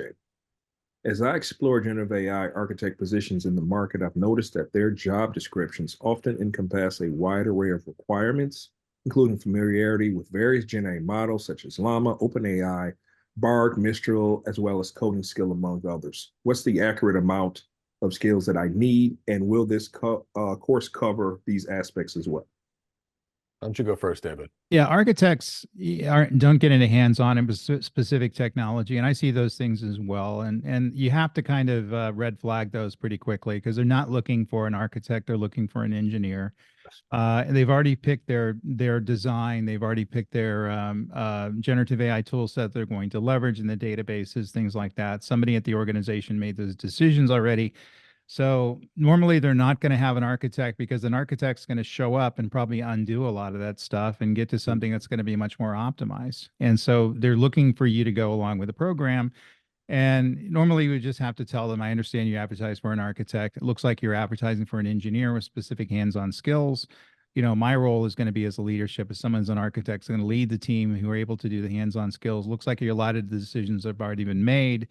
As I explore generative AI architect positions in the market, I've noticed that their job descriptions often encompass a wide array of requirements, including familiarity with various Gen AI models such as Llama, OpenAI, Bard, Mistral, as well as coding skill, among others. What's the accurate amount of skills that I need, and will this course cover these aspects as well? Why don't you go first, David? Yeah, architects don't get into hands-on in specific technology, and I see those things as well. And you have to kind of red flag those pretty quickly, because they're not looking for an architect; they're looking for an engineer. And they've already picked their design. They've already picked their generative AI tool set they're going to leverage in the databases, things like that. Somebody at the organization made those decisions already. So normally they're not going to have an architect, because an architect's going to show up and probably undo a lot of that stuff and get to something that's going to be much more optimized. And so they're looking for you to go along with the program. And normally you would just have to tell them, I understand you advertise for an architect. It looks like you're advertising for an engineer with specific hands-on skills. My role is going to be as a leadership, as someone's an architect, is going to lead the team who are able to do the hands-on skills. Looks like you're allotted the decisions that have already been made.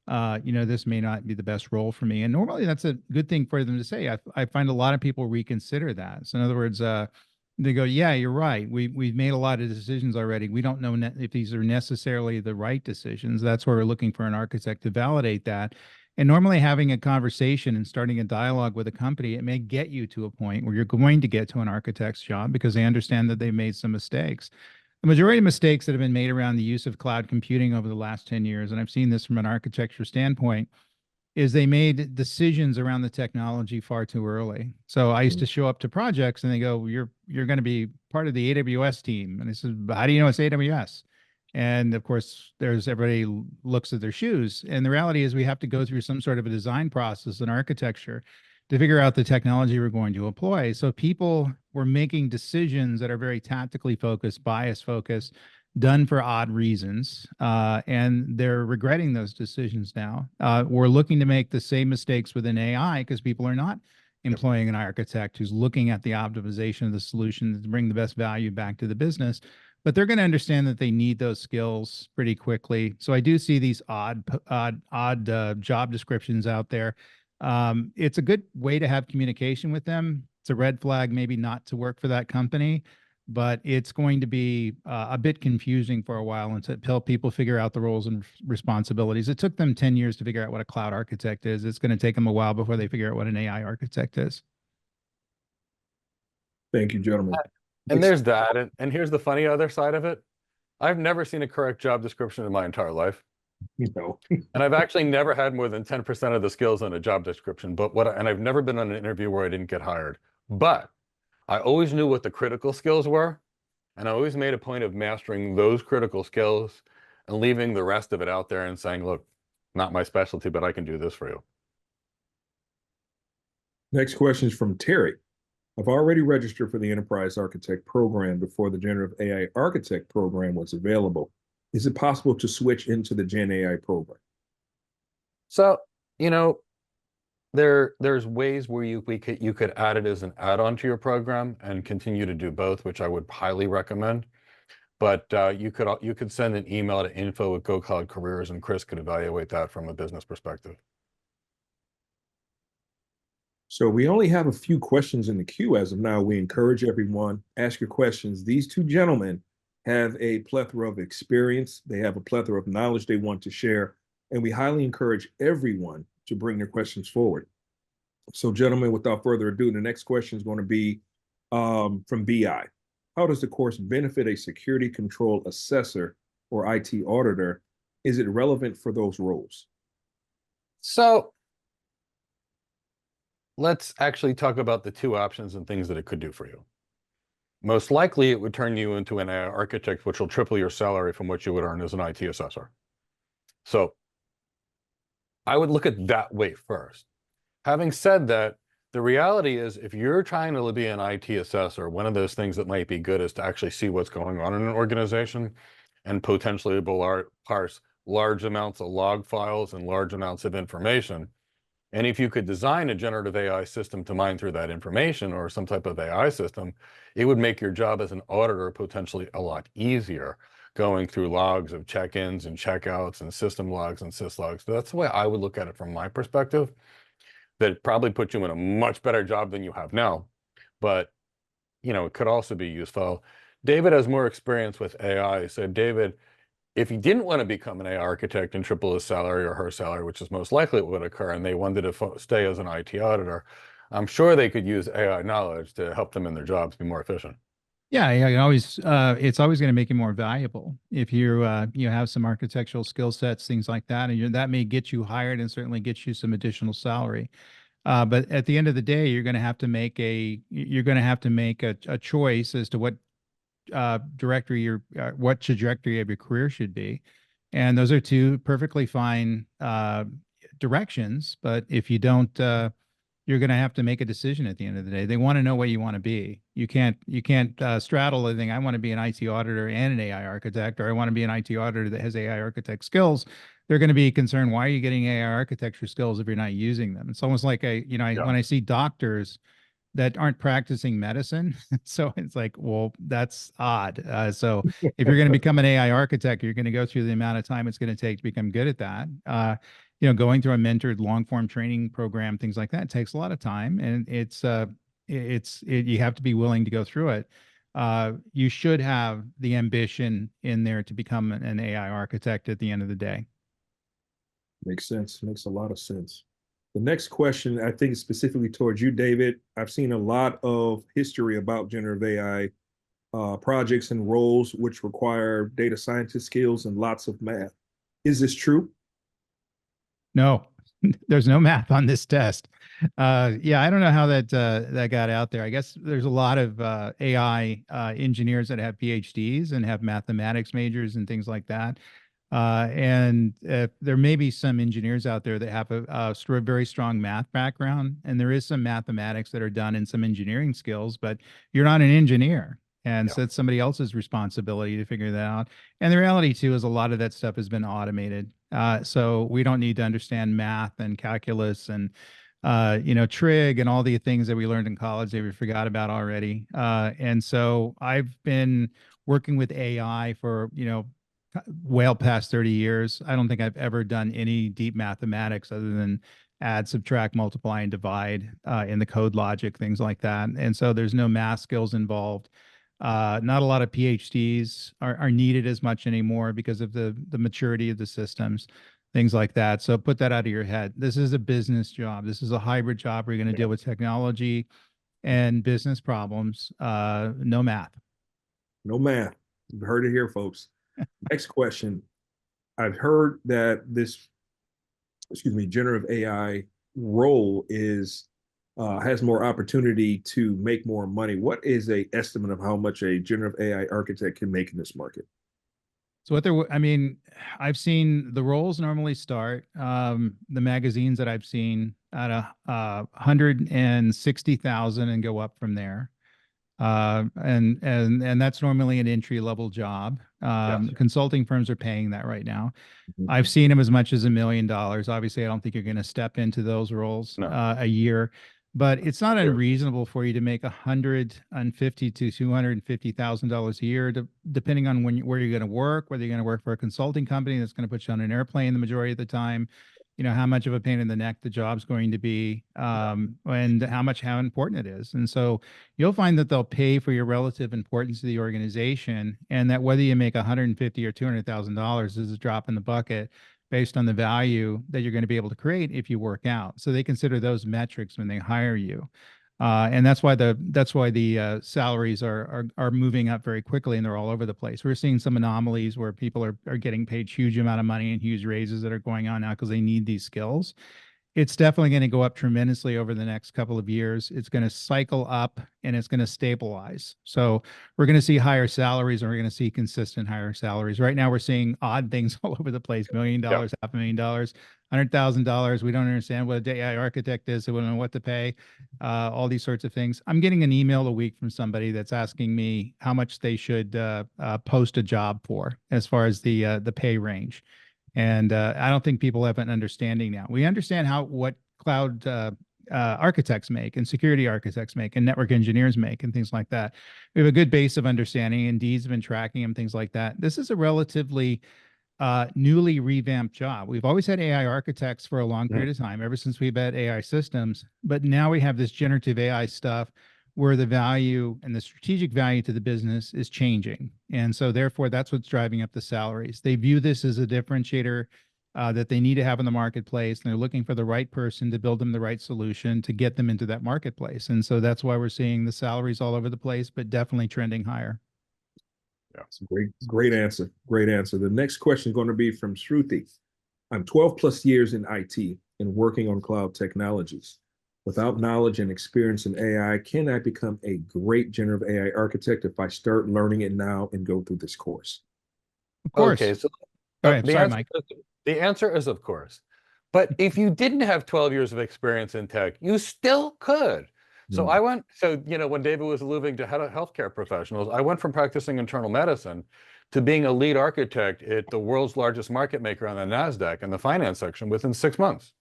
This may not be the best role for me. And normally that's a good thing for them to say. I find a lot of people reconsider that. So in other words, they go, yeah, you're right. We've made a lot of decisions already. We don't know if these are necessarily the right decisions. That's where we're looking for an architect to validate that. And normally having a conversation and starting a dialogue with a company, it may get you to a point where you're going to get to an architect's job, because they understand that they've made some mistakes. The majority of mistakes that have been made around the use of cloud computing over the last 10 years, and I've seen this from an architecture standpoint, is they made decisions around the technology far too early. So I used to show up to projects and they go, you're going to be part of the AWS team. And I said, how do you know it's AWS? And of course, everybody looks at their shoes. And the reality is we have to go through some sort of a design process and architecture to figure out the technology we're going to employ. So people were making decisions that are very tactically focused, bias focused, done for odd reasons, and they're regretting those decisions now. We're looking to make the same mistakes within AI, because people are not employing an architect who's looking at the optimization of the solution to bring the best value back to the business. But they're going to understand that they need those skills pretty quickly. So I do see these odd job descriptions out there. It's a good way to have communication with them. It's a red flag, maybe not to work for that company, but it's going to be a bit confusing for a while until people figure out the roles and responsibilities. It took them 10 years to figure out what a cloud architect is. It's going to take them a while before they figure out what an AI architect is. Thank you, gentlemen. And there's that. And here's the funny other side of it. I've never seen a correct job description in my entire life. And I've actually never had more than 10% of the skills on a job description. And I've never been on an interview where I didn't get hired. But I always knew what the critical skills were. And I always made a point of mastering those critical skills and leaving the rest of it out there and saying, look, not my specialty, but I can do this for you. Next question is from Terry. I've already registered for the Enterprise Architect program before the Generative AI Architect program was available. Is it possible to switch into the Gen AI program? So, you know, there's ways where you could add it as an add-on to your program and continue to do both, which I would highly recommend. But you could send an email to info@GoCloudCareers, and Chris could evaluate that from a business perspective. So we only have a few questions in the queue as of now. We encourage everyone, ask your questions. These two gentlemen have a plethora of experience. They have a plethora of knowledge they want to share. And we highly encourage everyone to bring their questions forward. So gentlemen, without further ado, the next question is going to be from BI. How does the course benefit a security control assessor or IT auditor? Is it relevant for those roles? So let's actually talk about the two options and things that it could do for you. Most likely, it would turn you into an AI architect, which will triple your salary from what you would earn as an IT assessor. So I would look at that way first. Having said that, the reality is if you're trying to be an IT assessor, one of those things that might be good is to actually see what's going on in an organization and potentially parse large amounts of log files and large amounts of information. And if you could design a generative AI system to mine through that information or some type of AI system, it would make your job as an auditor potentially a lot easier, going through logs of check-ins and checkouts and system logs and syslogs. So that's the way I would look at it from my perspective. That probably puts you in a much better job than you have now. But, it could also be useful. David has more experience with AI. So David, if he didn't want to become an AI architect and triple his salary or her salary, which is most likely what would occur, and they wanted to stay as an IT auditor, I'm sure they could use AI knowledge to help them in their jobs be more efficient. Yeah, it's always going to make you more valuable if you have some architectural skill sets, things like that, and that may get you hired and certainly get you some additional salary. But at the end of the day, you're going to have to make a choice as to what what trajectory of your career should be, and those are two perfectly fine directions. But if you don't, you're going to have to make a decision at the end of the day. They want to know what you want to be. You can't straddle the thing. I want to be an IT auditor and an AI architect, or I want to be an IT auditor that has AI architect skills. They're going to be concerned. Why are you getting AI architecture skills if you're not using them? It's almost like Yeah. when I see doctors that aren't practicing medicine. So it's like, well, that's odd. So if you're going to become an AI architect, you're going to go through the amount of time it's going to take to become good at that. Going through a mentored long form training program, things like that takes a lot of time, and you have to be willing to go through it. You should have the ambition in there to become an AI architect at the end of the day. Makes sense. Makes a lot of sense. The next question, I think, is specifically towards you, David. I've seen a lot of history about generative AI projects and roles which require data scientist skills and lots of math. Is this true? No, there's no math on this test. Yeah, I don't know how that got out there. I guess there's a lot of AI engineers that have PhDs and have mathematics majors and things like that. And there may be some engineers out there that have a very strong math background, and there is some mathematics that are done in some engineering skills, but you're not an engineer. And so it's somebody else's responsibility to figure that out. And the reality too is a lot of that stuff has been automated. So we don't need to understand math and calculus and trig and all the things that we learned in college that we forgot about already. And so I've been working with AI for well past 30 years. I don't think I've ever done any deep mathematics other than add, subtract, multiply, and divide in the code logic, things like that. And so there's no math skills involved. Not a lot of PhDs are needed as much anymore because of the maturity of the systems, things like that. So put that out of your head. This is a business job. This is a hybrid job where you're going to deal with technology and business problems. No math. No math. You've heard it here, folks. Next question. I've heard that this, generative AI role has more opportunity to make more money. What is a estimate of how much a generative AI architect can make in this market? So what there, I mean, I've seen the roles normally start, the magazines that I've seen at 160,000 and go up from there. And that's normally an entry level job. Yes. Consulting firms are paying that right now. Mhm. I've seen them as much as $1 million. Obviously, I don't think you're going to step into those roles No, a year, but it's not sure. unreasonable for you to make $150 to $250,000 a year, depending on where you're going to work, whether you're going to work for a consulting company that's going to put you on an airplane the majority of the time, how much of a pain in the neck the job's going to be, and how important it is. And so you'll find that they'll pay for your relative importance to the organization, and that whether you make $150 or $200,000 is a drop in the bucket based on the value that you're going to be able to create if you work out. So they consider those metrics when they hire you. And that's why the salaries are moving up very quickly, and they're all over the place. We're seeing some anomalies where people are getting paid huge amount of money and huge raises that are going on now because they need these skills. It's definitely going to go up tremendously over the next couple of years. It's going to cycle up and it's going to stabilize. So we're going to see higher salaries, and we're going to see consistent higher salaries. Right now, we're seeing odd things all over the place: $1 million, Yeah. $500,000, $100,000. We don't understand what a AI architect is. So we don't know what to pay. All these sorts of things. I'm getting an email a week from somebody that's asking me how much they should post a job for, as far as the pay range. And I don't think people have an understanding now. We understand what cloud architects make, and security architects make, and network engineers make, and things like that. We have a good base of understanding. Indeed's been tracking them, things like that. This is a relatively newly revamped job. We've always had AI architects for a long period of time, ever since we've had AI systems. But now we have this generative AI stuff where the value and the strategic value to the business is changing. And so therefore, that's what's driving up the salaries. They view this as a differentiator that they need to have in the marketplace. And they're looking for the right person to build them the right solution to get them into that marketplace. And so that's why we're seeing the salaries all over the place, but definitely trending higher. Yeah, it's a great answer. Great answer. The next question is going to be from Shruti. I'm 12 plus years in IT and working on cloud technologies. Without knowledge and experience in AI, can I become a great generative AI architect if I start learning it now and go through this course? Of course. Okay, so All right. the Sorry, answer Mike. the answer is of course. But if you didn't have 12 years of experience in tech, you still could. So when David was alluding to healthcare professionals, I went from practicing internal medicine to being a lead architect at the world's largest market maker on the NASDAQ in the finance section within 6 months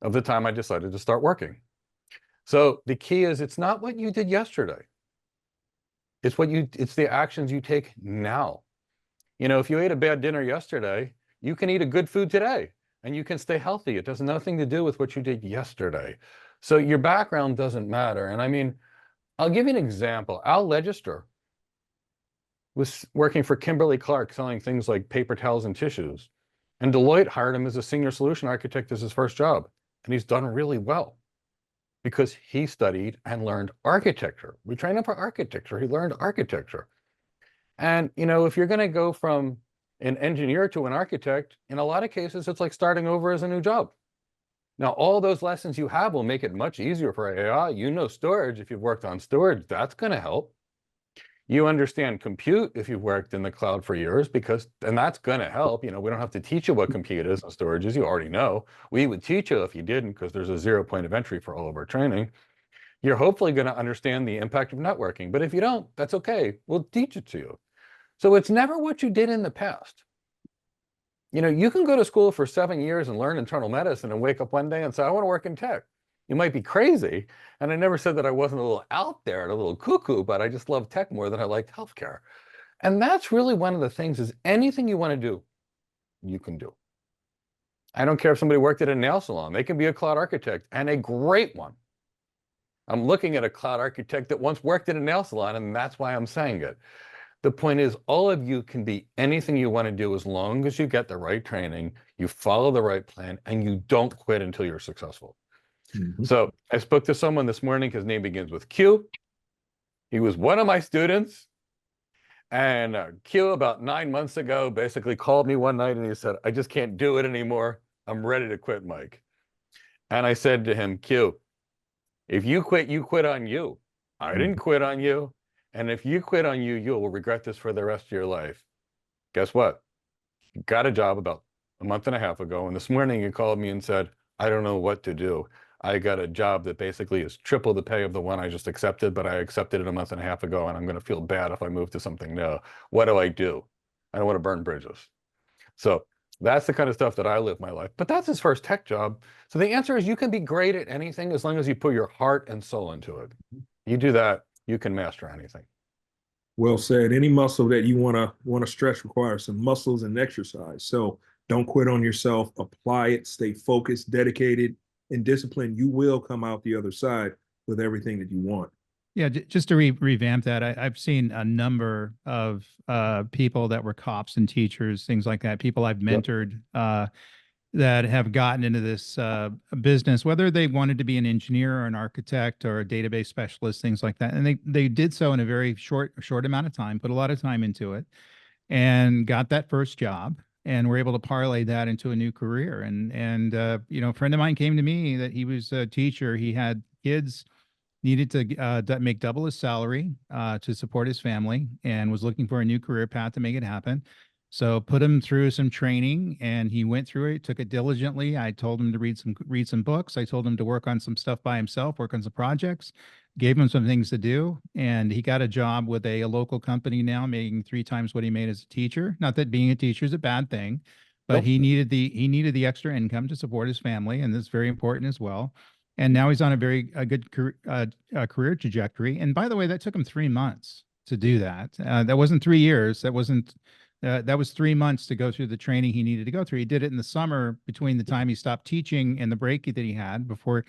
of the time I decided to start working. So the key is, it's not what you did yesterday. It's the actions you take now. If you ate a bad dinner yesterday, you can eat a good food today and you can stay healthy. It has nothing to do with what you did yesterday. So your background doesn't matter. And I mean, I'll give you an example. Al Legister was working for Kimberly-Clark selling things like paper towels and tissues. And Deloitte hired him as a senior solution architect as his first job. And he's done really well because he studied and learned architecture. We trained him for architecture. He learned architecture. And, if you're going to go from an engineer to an architect, in a lot of cases, it's like starting over as a new job. Now, all those lessons you have will make it much easier for AI. Storage, if you've worked on storage, that's going to help. You understand compute if you've worked in the cloud for years, and that's going to help. We don't have to teach you what compute is and storage is. You already know. We would teach you if you didn't, because there's a 0 point of entry for all of our training. You're hopefully going to understand the impact of networking. But if you don't, that's okay. We'll teach it to you. So it's never what you did in the past. You can go to school for 7 years and learn internal medicine and wake up one day and say, I want to work in tech. You might be crazy. And I never said that I wasn't a little out there and a little cuckoo, but I just love tech more than I liked healthcare. And that's really one of the things, is anything you want to do, you can do. I don't care if somebody worked at a nail salon. They can be a cloud architect, and a great one. I'm looking at a cloud architect that once worked at a nail salon, and that's why I'm saying it. The point is, all of you can be anything you want to do as long as you get the right training, you follow the right plan, and you don't quit until you're successful. Mhm. So I spoke to someone this morning. His name begins with Q. He was one of my students. And Q, about 9 months ago, basically called me one night and he said, I just can't do it anymore. I'm ready to quit, Mike. And I said to him, Q, if you quit on you. I didn't quit on you. And if you quit on you, you will regret this for the rest of your life. Guess what? Got a job about a month and a half ago, and this morning he called me and said, I don't know what to do. I got a job that basically is triple the pay of the one I just accepted, but I accepted it a month and a half ago, and I'm going to feel bad if I move to something new. What do I do? I don't want to burn bridges. So that's the kind of stuff that I live my life. But that's his first tech job. So the answer is you can be great at anything as long as you put your heart and soul into it. You do that, you can master anything. Well said. Any muscle that you want to stretch requires some muscles and exercise. So don't quit on yourself. Apply it. Stay focused, dedicated, and disciplined. You will come out the other side with everything that you want. Yeah, just to revamp that, I've seen a number of people that were cops and teachers, things like that. People I've Yep. mentored that have gotten into this business, whether they wanted to be an engineer or an architect or a database specialist, things like that, and they did so in a very short amount of time, put a lot of time into it, and got that first job, and were able to parlay that into a new career. And you know, a friend of mine came to me that he was a teacher. He had kids, needed to make double his salary to support his family, and was looking for a new career path to make it happen. So put him through some training, and he went through it, took it diligently. I told him to read some books. I told him to work on some stuff by himself, work on some projects, gave him some things to do, and he got a job with a local company now, making 3 times what he made as a teacher. Not that being a teacher is a bad thing, but Nope. he needed the extra income to support his family, and that's very important as well. And now he's on a good career trajectory. And by the way, that took him 3 months to do that. That wasn't 3 years. That was 3 months to go through the training he needed to go through. He did it in the summer between the time he stopped teaching and the break that he had before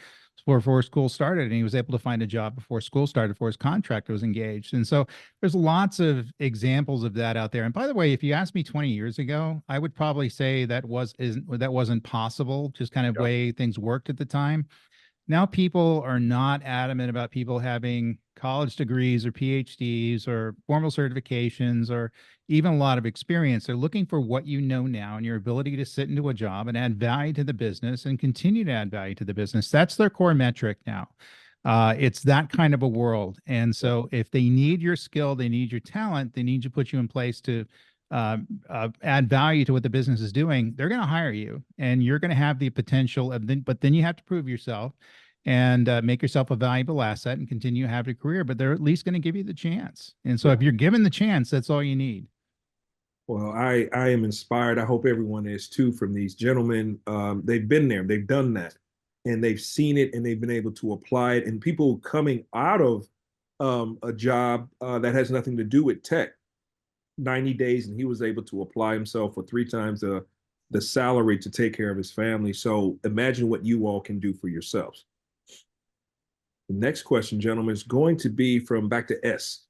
school started, and he was able to find a job before school started, before his contract was engaged. And so there's lots of examples of that out there. And by the way, if you asked me 20 years ago, I would probably say that wasn't possible, just kind of Yeah. way things worked at the time. Now people are not adamant about people having college degrees or PhDs or formal certifications or even a lot of experience. They're looking for what you know now and your ability to sit into a job and add value to the business and continue to add value to the business. That's their core metric now. It's that kind of a world. And so if they need your skill, they need your talent, they need to put you in place to add value to what the business is doing, they're going to hire you, and you're going to have the potential of but then you have to prove yourself and make yourself a valuable asset and continue to have a career, but they're at least going to give you the chance. And so Yeah. if you're given the chance, that's all you need. Well, I am inspired. I hope everyone is too from these gentlemen. They've been there, they've done that, and they've seen it, and they've been able to apply it. And people coming out of a job that has nothing to do with tech, 90 days, and he was able to apply himself for 3 times the salary to take care of his family. So imagine what you all can do for yourselves. The next question, gentlemen, is going to be from back to S.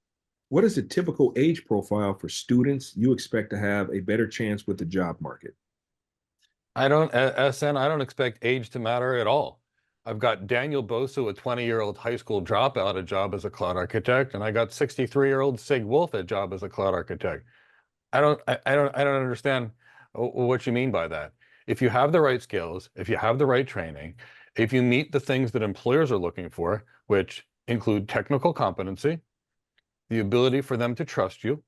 What is the typical age profile for students you expect to have a better chance with the job market? I don't, SN, I don't expect age to matter at all. I've got Daniel Bosu, a 20-year-old high school dropout, a job as a cloud architect, and I got 63-year-old Sig Wolf, a job as a cloud architect. I don't understand what you mean by that. If you have the right skills, if you have the right training, if you meet the things that employers are looking for, which include technical competency, the ability for them to trust you,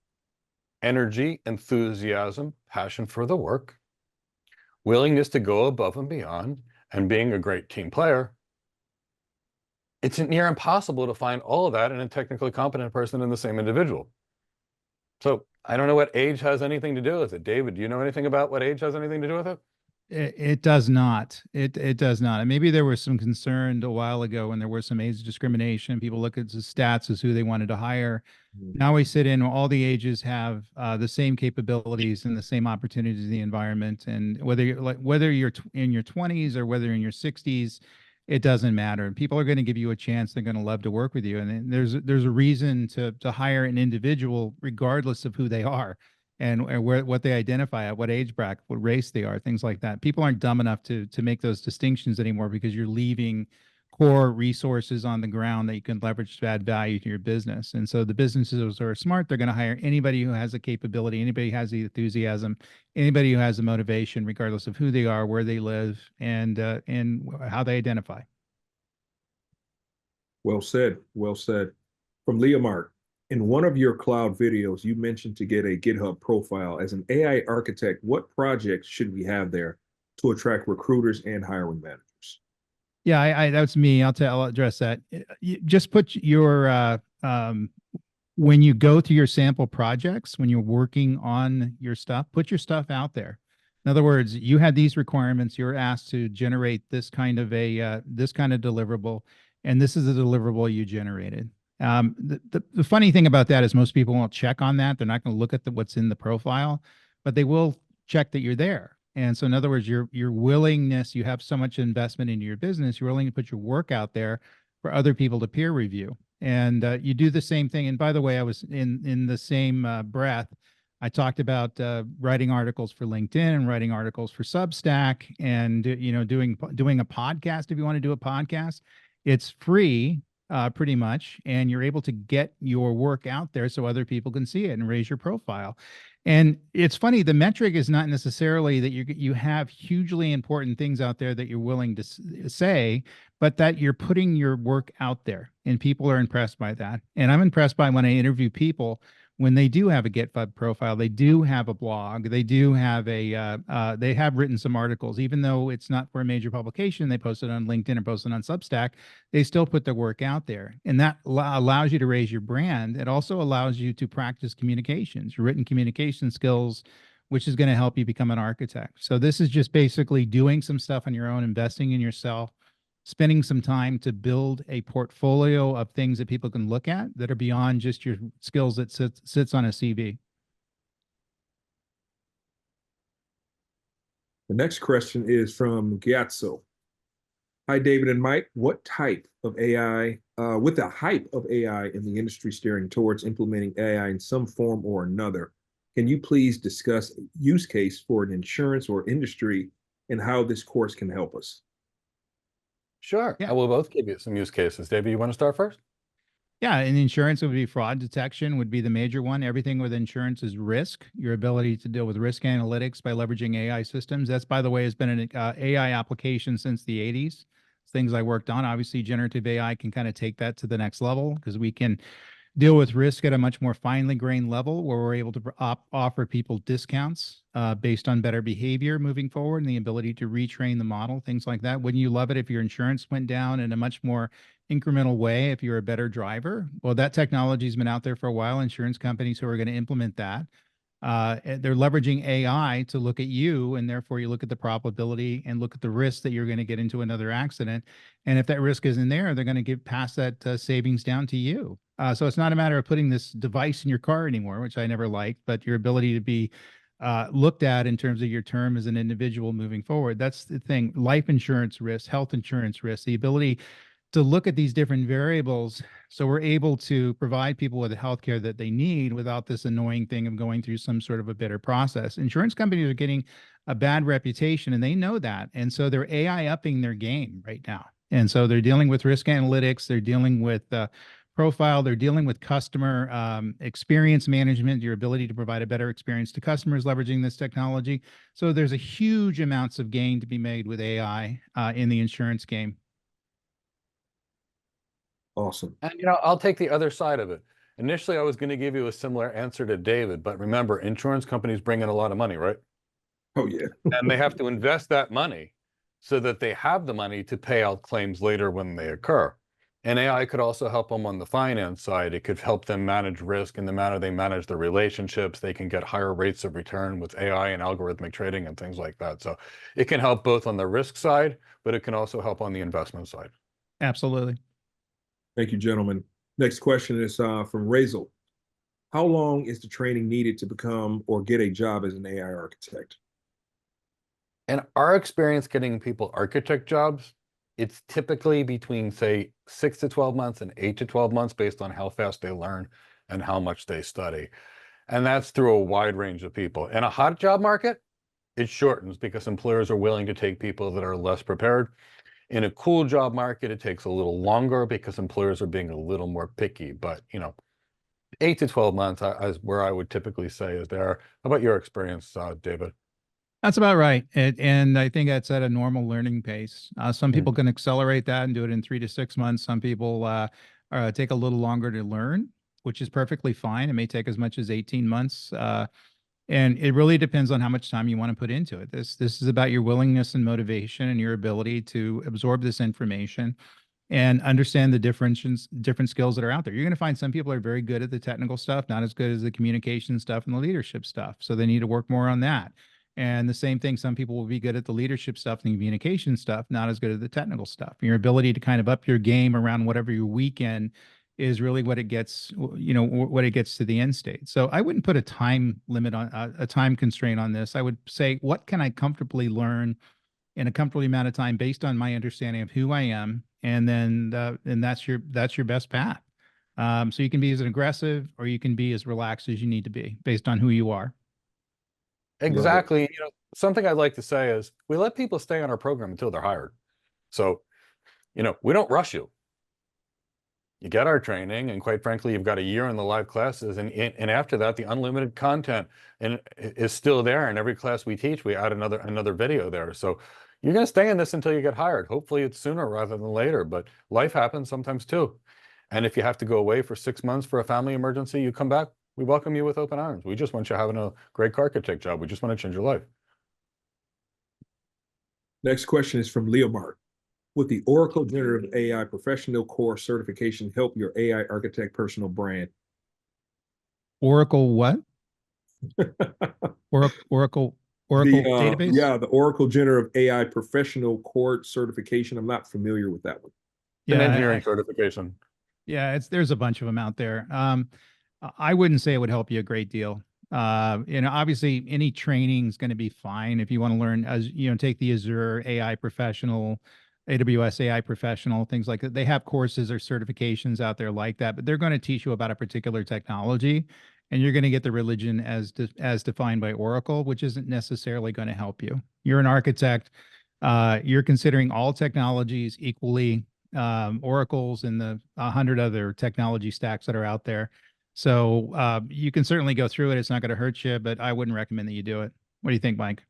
energy, enthusiasm, passion for the work, willingness to go above and beyond, and being a great team player, it's near impossible to find all of that in a technically competent person in the same individual. So I don't know what age has anything to do with it. David, do you know anything about what age has anything to do with it? It does not. It does not. And maybe there was some concern a while ago when there was some age discrimination. People look at the stats as who they wanted to hire. Now we sit in, all the ages have the same capabilities and the same opportunities in the environment. And whether you're in your 20s or whether you're in your 60s, it doesn't matter. People are going to give you a chance. They're going to love to work with you. And there's a reason to hire an individual regardless of who they are and what they identify at, what age bracket, what race they are, things like that. People aren't dumb enough to make those distinctions anymore, because you're leaving core resources on the ground that you can leverage to add value to your business. And so the businesses are smart. They're going to hire anybody who has the capability, anybody who has the enthusiasm, anybody who has the motivation, regardless of who they are, where they live, and how they identify. Well said. Well said. From Leah Mark, In one of your cloud videos, you mentioned to get a GitHub profile. As an AI architect, what projects should we have there to attract recruiters and hiring managers? Yeah, that's me. I'll address that. Just put your when you go to your sample projects, when you're working on your stuff, put your stuff out there. In other words, you had these requirements. You're asked to generate this kind of deliverable, and this is the deliverable you generated. The funny thing about that is most people won't check on that. They're not going to look at what's in the profile, but they will check that you're there. And so, in other words, your willingness, you have so much investment into your business, you're willing to put your work out there for other people to peer review. And you do the same thing. And by the way, I was in the same breath, I talked about writing articles for LinkedIn and writing articles for Substack, and doing a podcast. If you want to do a podcast, it's free, pretty much, and you're able to get your work out there so other people can see it and raise your profile. And it's funny, the metric is not necessarily that you have hugely important things out there that you're willing to say, but that you're putting your work out there, and people are impressed by that. And I'm impressed by when I interview people, when they do have a GitHub profile, they do have a blog, they do have they have written some articles, even though it's not for a major publication, they post it on LinkedIn or post it on Substack, they still put their work out there. And that allows you to raise your brand. It also allows you to practice communications, your written communication skills, which is going to help you become an architect. So this is just basically doing some stuff on your own, investing in yourself, spending some time to build a portfolio of things that people can look at that are beyond just your skills that sits on a CV. The next question is from Gyatso. Hi, David and Mike. What type of AI, with the hype of AI in the industry steering towards implementing AI in some form or another, can you please discuss a use case for an insurance or industry and how this course can help us? Sure. Yeah. I will both give you some use cases. David, you want to start first? Yeah, in insurance, it would be fraud detection would be the major one. Everything with insurance is risk, your ability to deal with risk analytics by leveraging AI systems. That's, by the way, has been an AI application since the 80s. Things I worked on. Obviously, generative AI can kind of take that to the next level because we can deal with risk at a much more finely grained level where we're able to offer people discounts based on better behavior moving forward and the ability to retrain the model, things like that. Wouldn't you love it if your insurance went down in a much more incremental way if you're a better driver? Well, that technology has been out there for a while. Insurance companies who are going to implement that, they're leveraging AI to look at you, and therefore you look at the probability and look at the risk that you're going to get into another accident. And if that risk isn't there, they're going to pass that savings down to you. So it's not a matter of putting this device in your car anymore, which I never liked, but your ability to be looked at in terms of your term as an individual moving forward. That's the thing. Life insurance risk, health insurance risk, the ability to look at these different variables so we're able to provide people with the healthcare that they need without this annoying thing of going through some sort of a bitter process. Insurance companies are getting a bad reputation, and they know that. And so they're AI upping their game right now. And so they're dealing with risk analytics, they're dealing with profile, they're dealing with customer experience management, your ability to provide a better experience to customers leveraging this technology. So there's a huge amounts of gain to be made with AI in the insurance game. Awesome. And I'll take the other side of it. Initially, I was going to give you a similar answer to David, but remember, insurance companies bring in a lot of money, right? Oh, yeah. And they have to invest that money so that they have the money to pay out claims later when they occur. And AI could also help them on the finance side. It could help them manage risk in the manner they manage their relationships. They can get higher rates of return with AI and algorithmic trading and things like that. So it can help both on the risk side, but it can also help on the investment side. Absolutely. Thank you, gentlemen. Next question is from Razel. How long is the training needed to become or get a job as an AI architect? In our experience getting people architect jobs, it's typically between, say, 6 to 12 months and 8 to 12 months based on how fast they learn and how much they study. And that's through a wide range of people. In a hot job market, it shortens because employers are willing to take people that are less prepared. In a cool job market, it takes a little longer because employers are being a little more picky. But, 8 to 12 months is where I would typically say is there. How about your experience, David? That's about right. And I think that's at a normal learning pace. Some people can accelerate that and do it in 3 to 6 months. Some people take a little longer to learn. which is perfectly fine. It may take as much as 18 months. And it really depends on how much time you want to put into it. This is about your willingness and motivation and your ability to absorb this information and understand the different skills that are out there. You're going to find some people are very good at the technical stuff, not as good as the communication stuff and the leadership stuff. So they need to work more on that. And the same thing, some people will be good at the leadership stuff and the communication stuff, not as good at the technical stuff. Your ability to kind of up your game around whatever your weekend is really what it gets, what it gets to the end state. So I wouldn't put a time limit on a time constraint on this. I would say, what can I comfortably learn in a comfortable amount of time based on my understanding of who I am, and then that's your best path. So you can be as aggressive or you can be as relaxed as you need to be based on who you are. Exactly. Something I'd like to say is we let people stay on our program until they're hired. So, we don't rush you. You get our training, and quite frankly, you've got a year in the live classes, and after that, the unlimited content is still there. And every class we teach, we add another video there. So you're going to stay in this until you get hired. Hopefully, it's sooner rather than later. But life happens sometimes too. And if you have to go away for 6 months for a family emergency, you come back. We welcome you with open arms. We just want you having a great architect job. We just want to change your life. Next question is from Leo Mark. Would the Oracle Generative AI Professional Core certification help your AI architect personal brand? Oracle what? Oracle database? Yeah, the Oracle Generative AI Professional Core certification. I'm not familiar with that one. An engineering certification. Yeah, there's a bunch of them out there. I wouldn't say it would help you a great deal. Obviously any training is going to be fine if you want to learn, as take the Azure AI Professional, AWS AI Professional, things like that. They have courses or certifications out there like that, but they're going to teach you about a particular technology, and you're going to get the religion as defined by Oracle, which isn't necessarily going to help you. You're an architect. You're considering all technologies equally, Oracles and the 100 other technology stacks that are out there. So you can certainly go through it. It's not going to hurt you, but I wouldn't recommend that you do it. What do you think, Mike?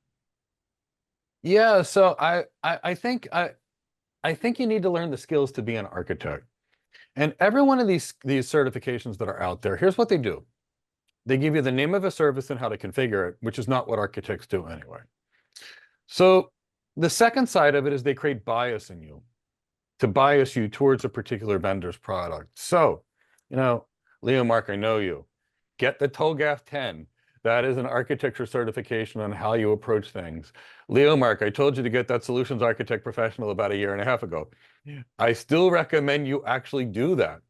Yeah, so I think you need to learn the skills to be an architect. And every one of these certifications that are out there, here's what they do. They give you the name of a service and how to configure it, which is not what architects do anyway. So the second side of it is they create bias in you to bias you towards a particular vendor's product. So, Leo Mark, I know you. Get the TOGAF 10. That is an architecture certification on how you approach things. Leo Mark, I told you to get that solutions architect professional about a year and a half ago. I still recommend you actually do that.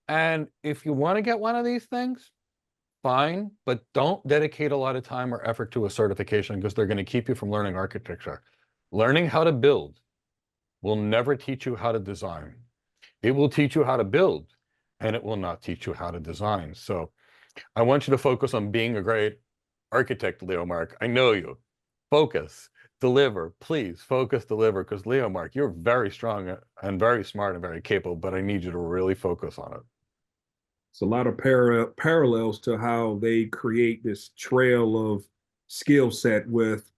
And if you want to get one of these things, fine, but don't dedicate a lot of time or effort to a certification because they're going to keep you from learning architecture. Learning how to build will never teach you how to design. It will teach you how to build, and it will not teach you how to design. So I want you to focus on being a great architect, Leo Mark. I know you. Focus, deliver, please focus, deliver, because Leo Mark, you're very strong and very smart and very capable, but I need you to really focus on it. It's a lot of parallels to how they create this trail of skill set with,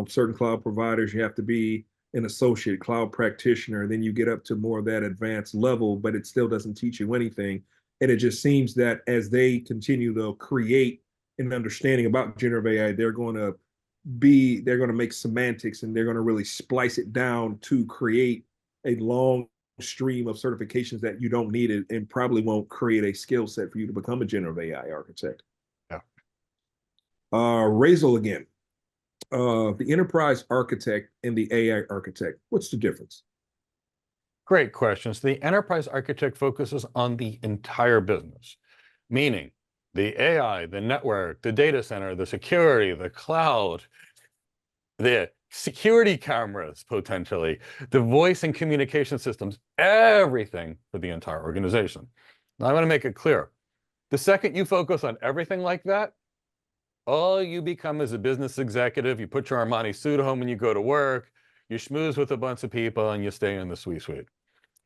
certain cloud providers. You have to be an associate cloud practitioner. Then you get up to more of that advanced level, but it still doesn't teach you anything. And it just seems that as they continue to create an understanding about generative AI, they're going to make semantics, and they're going to really splice it down to create a long stream of certifications that you don't need it, and probably won't create a skill set for you to become a generative AI architect. Yeah. Razel again. The enterprise architect and the AI architect, what's the difference? Great questions. The enterprise architect focuses on the entire business, meaning the AI, the network, the data center, the security, the cloud, the security cameras, potentially, the voice and communication systems, everything for the entire organization. Now, I want to make it clear. The second you focus on everything like that, all you become is a business executive. You put your Armani suit home when you go to work, you schmooze with a bunch of people, and you stay in the suite.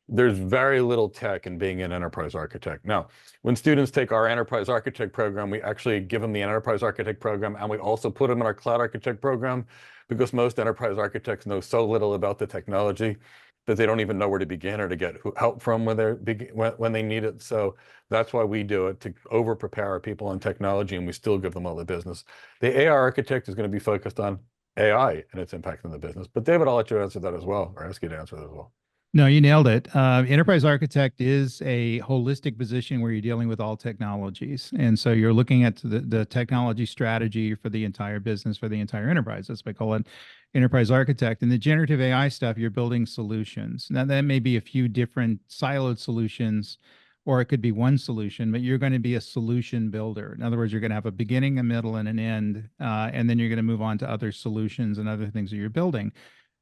There's very little tech in being an enterprise architect. Now, when students take our enterprise architect program, we actually give them the enterprise architect program, and we also put them in our cloud architect program, because most enterprise architects know so little about the technology. that they don't even know where to begin or to get help from when they need it. So that's why we do it, to over prepare our people on technology, and we still give them all the business. The AI architect is going to be focused on AI and its impact on the business. But David, I'll let you answer that as well, or ask you to answer that as well. No, you nailed it. Enterprise architect is a holistic position where you're dealing with all technologies. And so you're looking at the technology strategy for the entire business, for the entire enterprise. That's why I call it enterprise architect. And the generative AI stuff, you're building solutions. Now, that may be a few different siloed solutions, or it could be one solution, but you're going to be a solution builder. In other words, you're going to have a beginning, a middle, and an end, and then you're going to move on to other solutions and other things that you're building.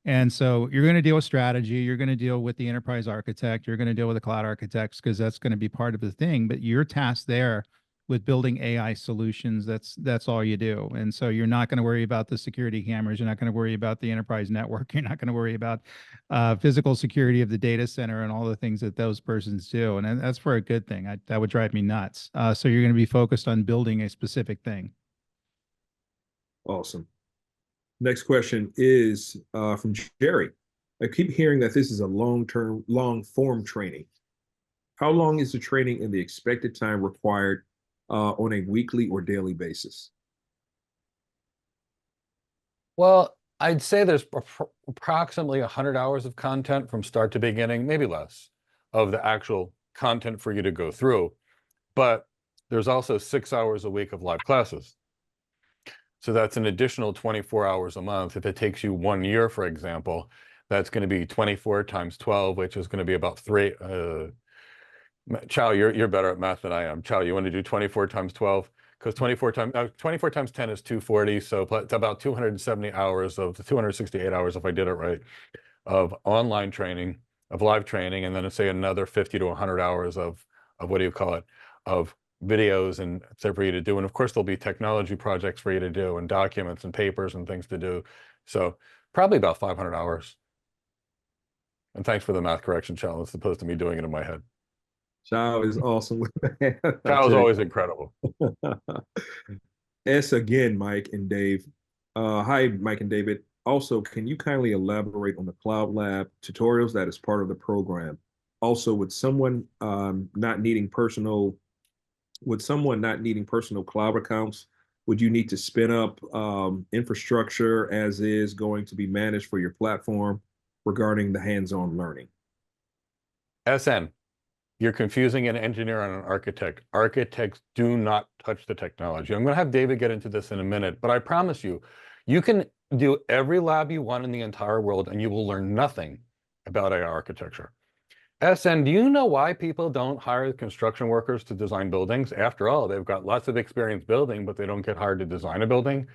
And so you're going to deal with strategy, you're going to deal with the enterprise architect, you're going to deal with the cloud architects, because that's going to be part of the thing. But your task there with building AI solutions, that's all you do. And so you're not going to worry about the security cameras, you're not going to worry about the enterprise network, you're not going to worry about physical security of the data center and all the things that those persons do. And that's for a good thing. That would drive me nuts. So you're going to be focused on building a specific thing. Awesome. Next question is from Jerry. I keep hearing that this is a long form training. How long is the training and the expected time required on a weekly or daily basis? Well, I'd say there's approximately 100 hours of content from start to beginning, maybe less, of the actual content for you to go through. But there's also 6 hours a week of live classes. So that's an additional 24 hours a month. If it takes you 1 year, for example, that's going to be 24 times 12, which is going to be about three. Chow, you're better at math than I am. Chow, you want to do 24 times 12? Because 24 times 10 is 240. So it's about 270 hours of the 268 hours, if I did it right, of online training, of live training, and then say another 50 to 100 hours of what do you call it, of videos and stuff for you to do. And of course, there'll be technology projects for you to do, and documents and papers and things to do. So probably about 500 hours. And thanks for the math correction, Chow, as opposed to me doing it in my head. Chow is awesome with that. Chow is always incredible. S again, Mike and Dave. Hi, Mike and David. Also, can you kindly elaborate on the Cloud Lab tutorials that is part of the program? Also, with someone not needing personal cloud accounts, would you need to spin up infrastructure as is going to be managed for your platform regarding the hands-on learning? SN, you're confusing an engineer and an architect. Architects do not touch the technology. I'm going to have David get into this in a minute, but I promise you, you can do every lab you want in the entire world and you will learn nothing about AI architecture. SN, do you know why people don't hire construction workers to design buildings? After all, they've got lots of experience building, but they don't get hired to design a building,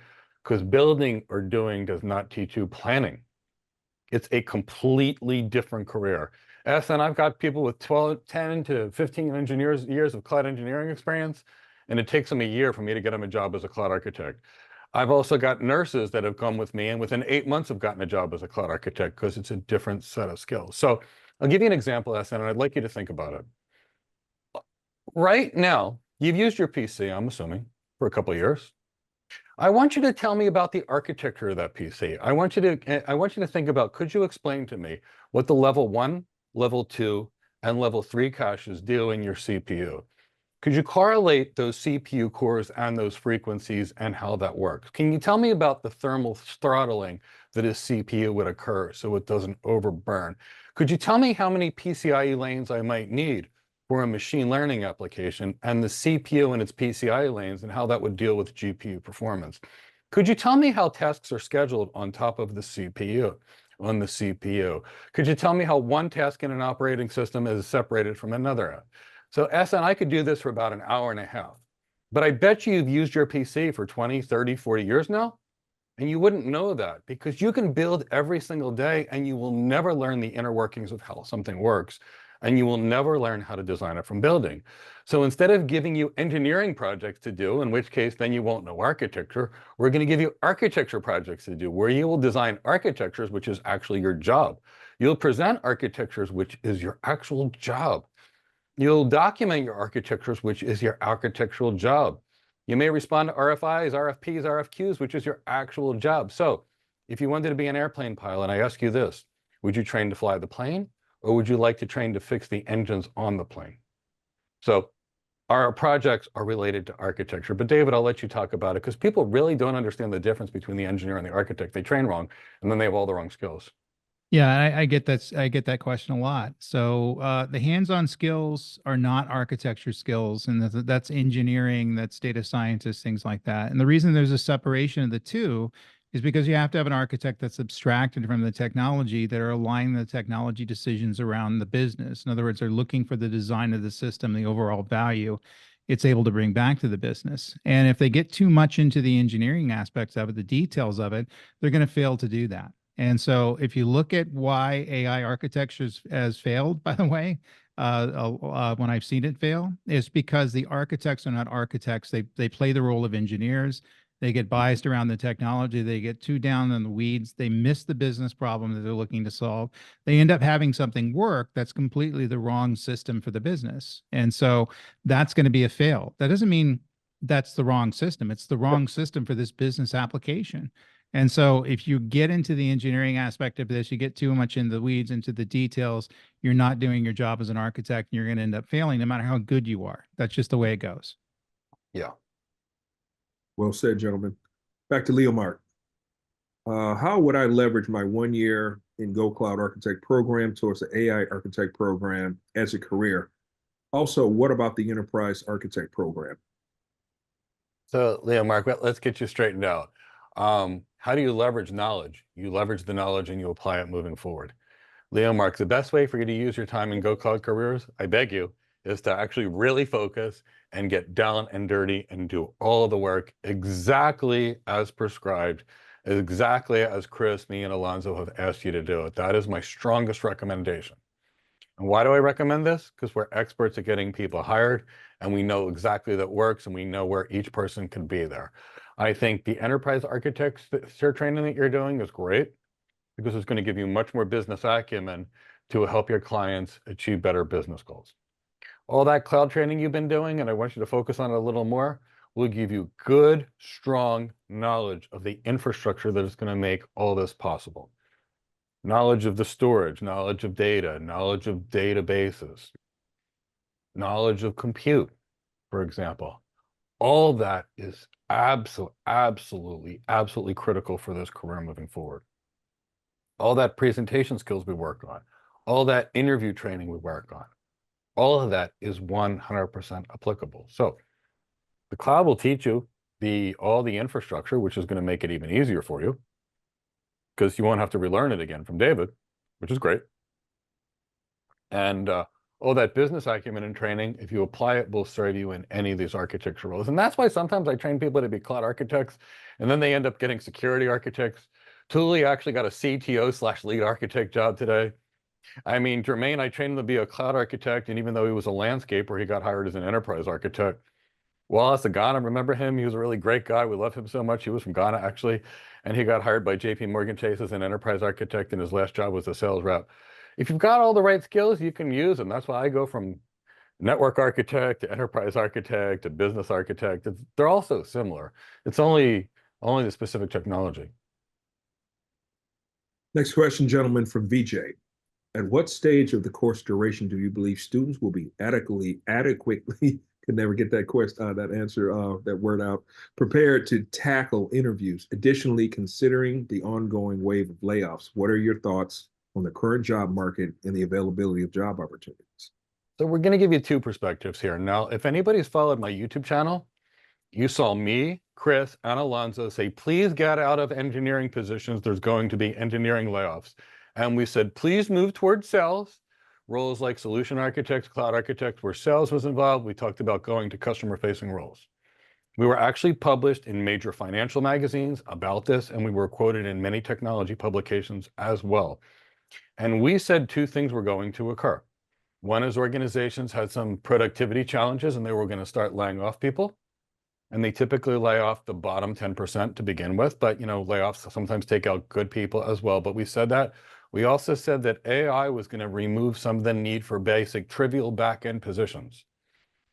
because building or doing does not teach you planning. It's a completely different career. SN, I've got people with 10 to 15 years of cloud engineering experience, and it takes them a year for me to get them a job as a cloud architect. I've also got nurses that have come with me and within 8 months have gotten a job as a cloud architect, because it's a different set of skills. So I'll give you an example, SN, and I'd like you to think about it. Right now, you've used your PC, I'm assuming, for a couple of years. I want you to tell me about the architecture of that PC. I want you to think about, could you explain to me what the level 1, level 2, and level 3 caches do in your CPU? Could you correlate those CPU cores and those frequencies and how that works? Can you tell me about the thermal throttling that a CPU would occur so it doesn't overburn? Could you tell me how many PCIe lanes I might need for a machine learning application, and the CPU and its PCIe lanes and how that would deal with GPU performance? Could you tell me how tasks are scheduled on top of the CPU, on the CPU? Could you tell me how one task in an operating system is separated from another? So SN, I could do this for about an hour and a half, but I bet you've used your PC for 20, 30, 40 years now, and you wouldn't know that, because you can build every single day and you will never learn the inner workings of how something works, and you will never learn how to design it from building. So instead of giving you engineering projects to do, in which case then you won't know architecture, we're going to give you architecture projects to do, where you will design architectures, which is actually your job. You'll present architectures, which is your actual job. You'll document your architectures, which is your architectural job. You may respond to RFIs, RFPs, RFQs, which is your actual job. So if you wanted to be an airplane pilot, I ask you this: Would you train to fly the plane, or would you like to train to fix the engines on the plane? So our projects are related to architecture, but David, I'll let you talk about it because people really don't understand the difference between the engineer and the architect. They train wrong, and then they have all the wrong skills. Yeah, I get that. I get that question a lot. So the hands-on skills are not architecture skills, and that's engineering, that's data scientists, things like that. And the reason there's a separation of the two is because you have to have an architect that's abstracted from the technology, that are aligning the technology decisions around the business. In other words, they're looking for the design of the system, the overall value it's able to bring back to the business. And if they get too much into the engineering aspects of it, the details of it, they're going to fail to do that. And so if you look at why AI architecture has failed, by the way, when I've seen it fail, is because the architects are not architects. They play the role of engineers. They get biased around the technology. They get too down in the weeds. They miss the business problem that they're looking to solve. They end up having something work that's completely the wrong system for the business. And so that's going to be a fail. That doesn't mean that's the wrong system. It's the wrong system for this business application. And so if you get into the engineering aspect of this, you get too much into the weeds, into the details, you're not doing your job as an architect, and you're going to end up failing no matter how good you are. That's just the way it goes. Yeah. Well said, gentlemen. Back to Leo Mark. How would I leverage my 1 year in Go Cloud Architect program towards the AI Architect program as a career? Also, what about the Enterprise Architect program? So, Leo, Mark, let's get you straightened out. How do you leverage knowledge? You leverage the knowledge and you apply it moving forward. Leo, Mark, the best way for you to use your time in Go Cloud Careers, I beg you, is to actually really focus and get down and dirty and do all of the work exactly as prescribed, exactly as Chris, me, and Alonzo have asked you to do it. That is my strongest recommendation. And why do I recommend this? Because we're experts at getting people hired, and we know exactly that works, and we know where each person can be there. I think the enterprise architecture training that you're doing is great because it's going to give you much more business acumen to help your clients achieve better business goals. All that cloud training you've been doing, and I want you to focus on it a little more, will give you good, strong knowledge of the infrastructure that is going to make all this possible. Knowledge of the storage, knowledge of data, knowledge of databases, knowledge of compute, for example. All that is absolutely critical for this career moving forward. All that presentation skills we work on, all that interview training we work on, all of that is 100% applicable. So the cloud will teach you all the infrastructure, which is going to make it even easier for you because you won't have to relearn it again from David, which is great. And all that business acumen and training, if you apply it, will serve you in any of these architecture roles. And that's why sometimes I train people to be cloud architects, and then they end up getting security architects. Thule actually got a CTO/lead architect job today. I mean, Jermaine, I trained him to be a cloud architect, and even though he was a landscaper, he got hired as an enterprise architect. Wallace of Ghana, remember him? He was a really great guy. We love him so much. He was from Ghana, actually, and he got hired by JP Morgan Chase as an enterprise architect, and his last job was a sales rep. If you've got all the right skills, you can use them. That's why I go from network architect to enterprise architect to business architect. They're all so similar. It's only the specific technology. Next question, gentlemen, from VJ. At what stage of the course duration do you believe students will be adequately could never get that word out, prepared to tackle interviews? Additionally, considering the ongoing wave of layoffs, what are your thoughts on the current job market and the availability of job opportunities? So we're going to give you two perspectives here. Now, if anybody's followed my YouTube channel, you saw me, Chris, and Alonzo say, please get out of engineering positions. There's going to be engineering layoffs. And we said, please move towards sales. Roles like solution architects, cloud architects, where sales was involved. We talked about going to customer-facing roles. We were actually published in major financial magazines about this, and we were quoted in many technology publications as well. And we said two things were going to occur. One is organizations had some productivity challenges, and they were going to start laying off people. And they typically lay off the bottom 10% to begin with, but layoffs sometimes take out good people as well. But we said that. We also said that AI was going to remove some of the need for basic trivial back-end positions,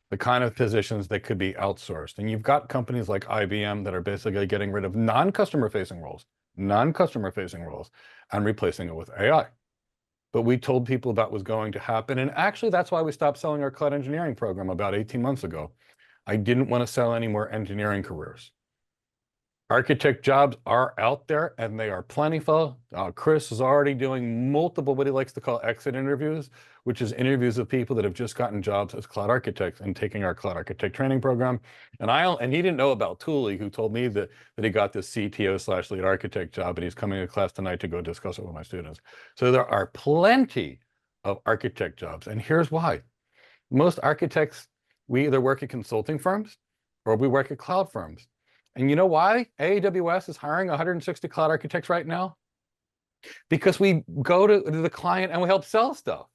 the kind of positions that could be outsourced. And you've got companies like IBM that are basically getting rid of non-customer facing roles, and replacing it with AI. but we told people that was going to happen. And actually, that's why we stopped selling our cloud engineering program about 18 months ago. I didn't want to sell any more engineering careers. Architect jobs are out there and they are plentiful. Chris is already doing multiple, what he likes to call exit interviews, which is interviews of people that have just gotten jobs as cloud architects and taking our cloud architect training program. And he didn't know about Thule, who told me that he got this CTO/lead architect job, and he's coming to class tonight to go discuss it with my students. So there are plenty of architect jobs. And here's why. Most architects, we either work at consulting firms or we work at cloud firms. And you know why AWS is hiring 160 cloud architects right now? Because we go to the client and we help sell stuff.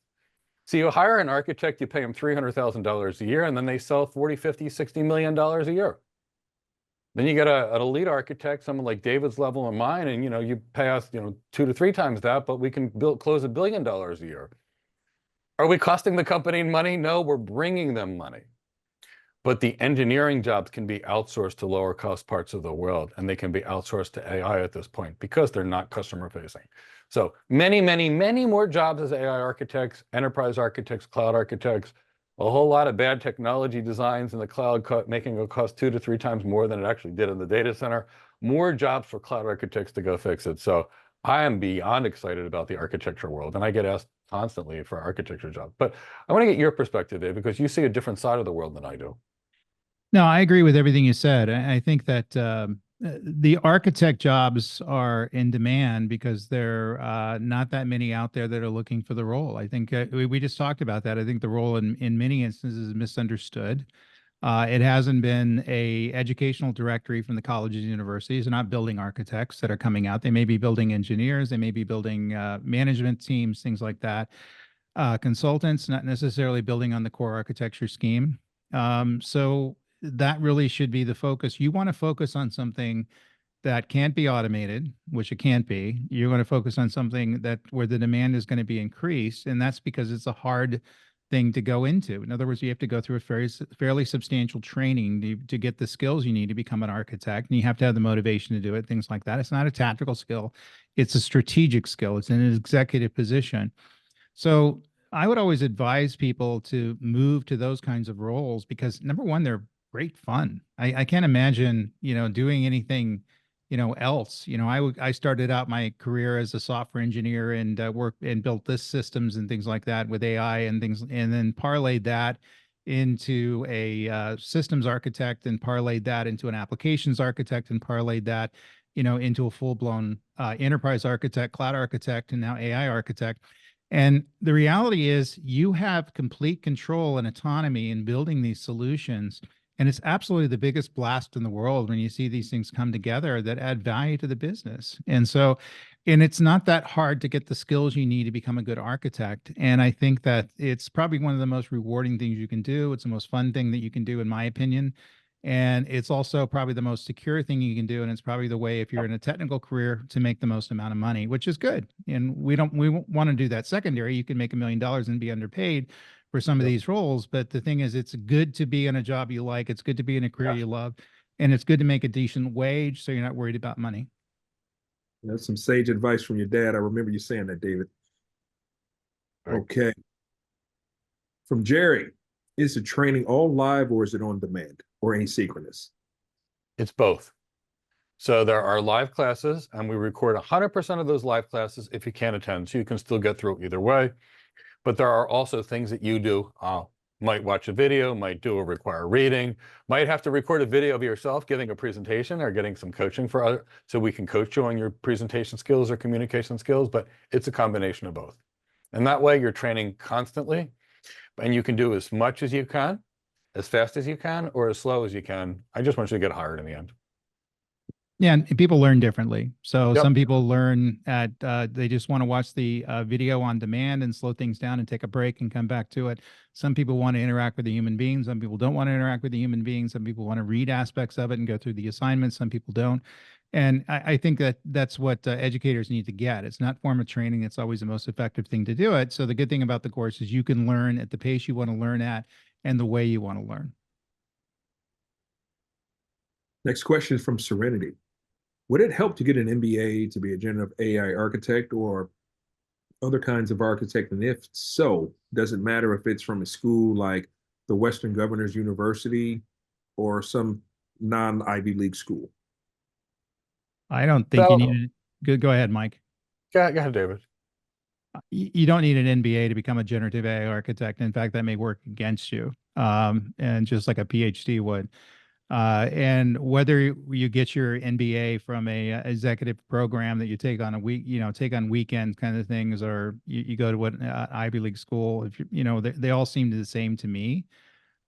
So you hire an architect, you pay them $300,000 a year, and then they sell 40, 50, $60 million a year. Then you get a lead architect, someone like David's level and mine, and you pay us 2 to 3 times that, but we can close $1 billion a year. Are we costing the company money? No, we're bringing them money. But the engineering jobs can be outsourced to lower cost parts of the world, and they can be outsourced to AI at this point because they're not customer facing. So many, many, many more jobs as AI architects, enterprise architects, cloud architects, a whole lot of bad technology designs in the cloud, making it cost 2 to 3 times more than it actually did in the data center. More jobs for cloud architects to go fix it. So I am beyond excited about the architecture world, and I get asked constantly for architecture jobs. But I want to get your perspective, Dave, because you see a different side of the world than I do. No, I agree with everything you said. I think that the architect jobs are in demand because there are not that many out there that are looking for the role. I think we just talked about that. I think the role in many instances is misunderstood. It hasn't been a educational directory from the colleges and universities. They're not building architects that are coming out. They may be building engineers. They may be building management teams, things like that. Consultants, not necessarily building on the core architecture scheme. So that really should be the focus. You want to focus on something that can't be automated, which it can't be. You're going to focus on something where the demand is going to be increased, and that's because it's a hard thing to go into. In other words, you have to go through a fairly substantial training to get the skills you need to become an architect, and you have to have the motivation to do it, things like that. It's not a tactical skill. It's a strategic skill. It's an executive position. So I would always advise people to move to those kinds of roles because, number one, they're great fun. I can't imagine, doing anything, else. I started out my career as a software engineer and worked and built list systems and things like that with AI and things, and then parlayed that into a systems architect and parlayed that into an applications architect and parlayed that, into a full-blown enterprise architect, cloud architect, and now AI architect. And the reality is you have complete control and autonomy in building these solutions. And it's absolutely the biggest blast in the world when you see these things come together that add value to the business. And it's not that hard to get the skills you need to become a good architect. And I think that it's probably one of the most rewarding things you can do. It's the most fun thing that you can do, in my opinion. And it's also probably the most secure thing you can do. And it's probably the way, if you're in a technical career, to make the most amount of money, which is good. And we want to do that secondary. You can make $1 million and be underpaid for some of these roles. But the thing is, it's good to be in a job you like. It's good to be in a career you love. And it's good to make a decent wage so you're not worried about money. That's some sage advice from your dad. I remember you saying that, David. Okay. From Jerry, is the training all live or is it on demand or asynchronous? It's both. So there are live classes, and we record 100% of those live classes if you can't attend. So you can still get through either way. But there are also things that you do. Might watch a video, might require reading, might have to record a video of yourself giving a presentation or getting some coaching so we can coach you on your presentation skills or communication skills. But it's a combination of both. And that way you're training constantly, and you can do as much as you can, as fast as you can, or as slow as you can. I just want you to get hired in the end. Yeah, and people learn differently. So some people learn they just want to watch the video on demand and slow things down and take a break and come back to it. Some people want to interact with the human being. Some people don't want to interact with the human being. Some people want to read aspects of it and go through the assignments. Some people don't. And I think that's what educators need to get. It's not formal training. It's always the most effective thing to do it. So the good thing about the course is you can learn at the pace you want to learn at and the way you want to learn. Next question is from Serenity. Would it help to get an MBA to be a generative AI architect, or other kinds of architect? And if so, does it matter if it's from a school like the Western Governors University or some non-Ivy League school? I don't think you So need it. Go ahead, Mike. go ahead, David. You don't need an MBA to become a generative AI architect. In fact, that may work against you, and just like a PhD would. And whether you get your MBA from a executive program that you take on a week, take on weekends kind of things, or you go to what Ivy League school, if they all seem the same to me.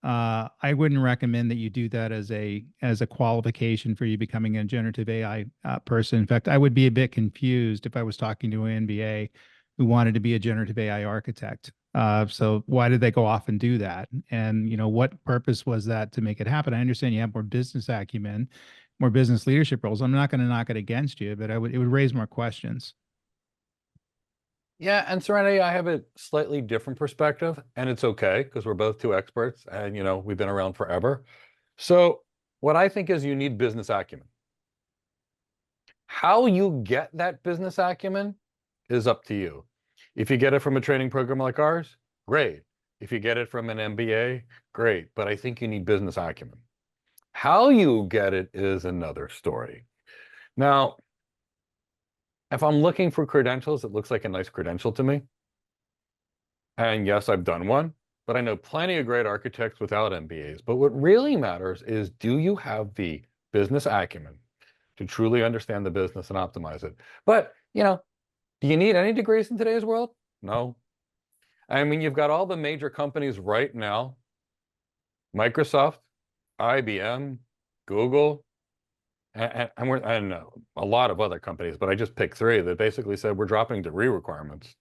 I wouldn't recommend that you do that as a qualification for you becoming a generative AI person. In fact, I would be a bit confused if I was talking to an MBA who wanted to be a generative AI architect. So why did they go off and do that? And what purpose was that to make it happen? I understand you have more business acumen, more business leadership roles. I'm not going to knock it against you, but it would raise more questions. Yeah, and Serenity, I have a slightly different perspective, and it's okay because we're both two experts and we've been around forever. So what I think is you need business acumen. How you get that business acumen is up to you. If you get it from a training program like ours, great. If you get it from an MBA, great. But I think you need business acumen. How you get it is another story. Now, if I'm looking for credentials, it looks like a nice credential to me. And yes, I've done one, but I know plenty of great architects without MBAs. But what really matters is, do you have the business acumen to truly understand the business and optimize it? But, do you need any degrees in today's world? No. I mean, you've got all the major companies right now, Microsoft, IBM, Google, and a lot of other companies, but I just picked three that basically said we're dropping degree requirements.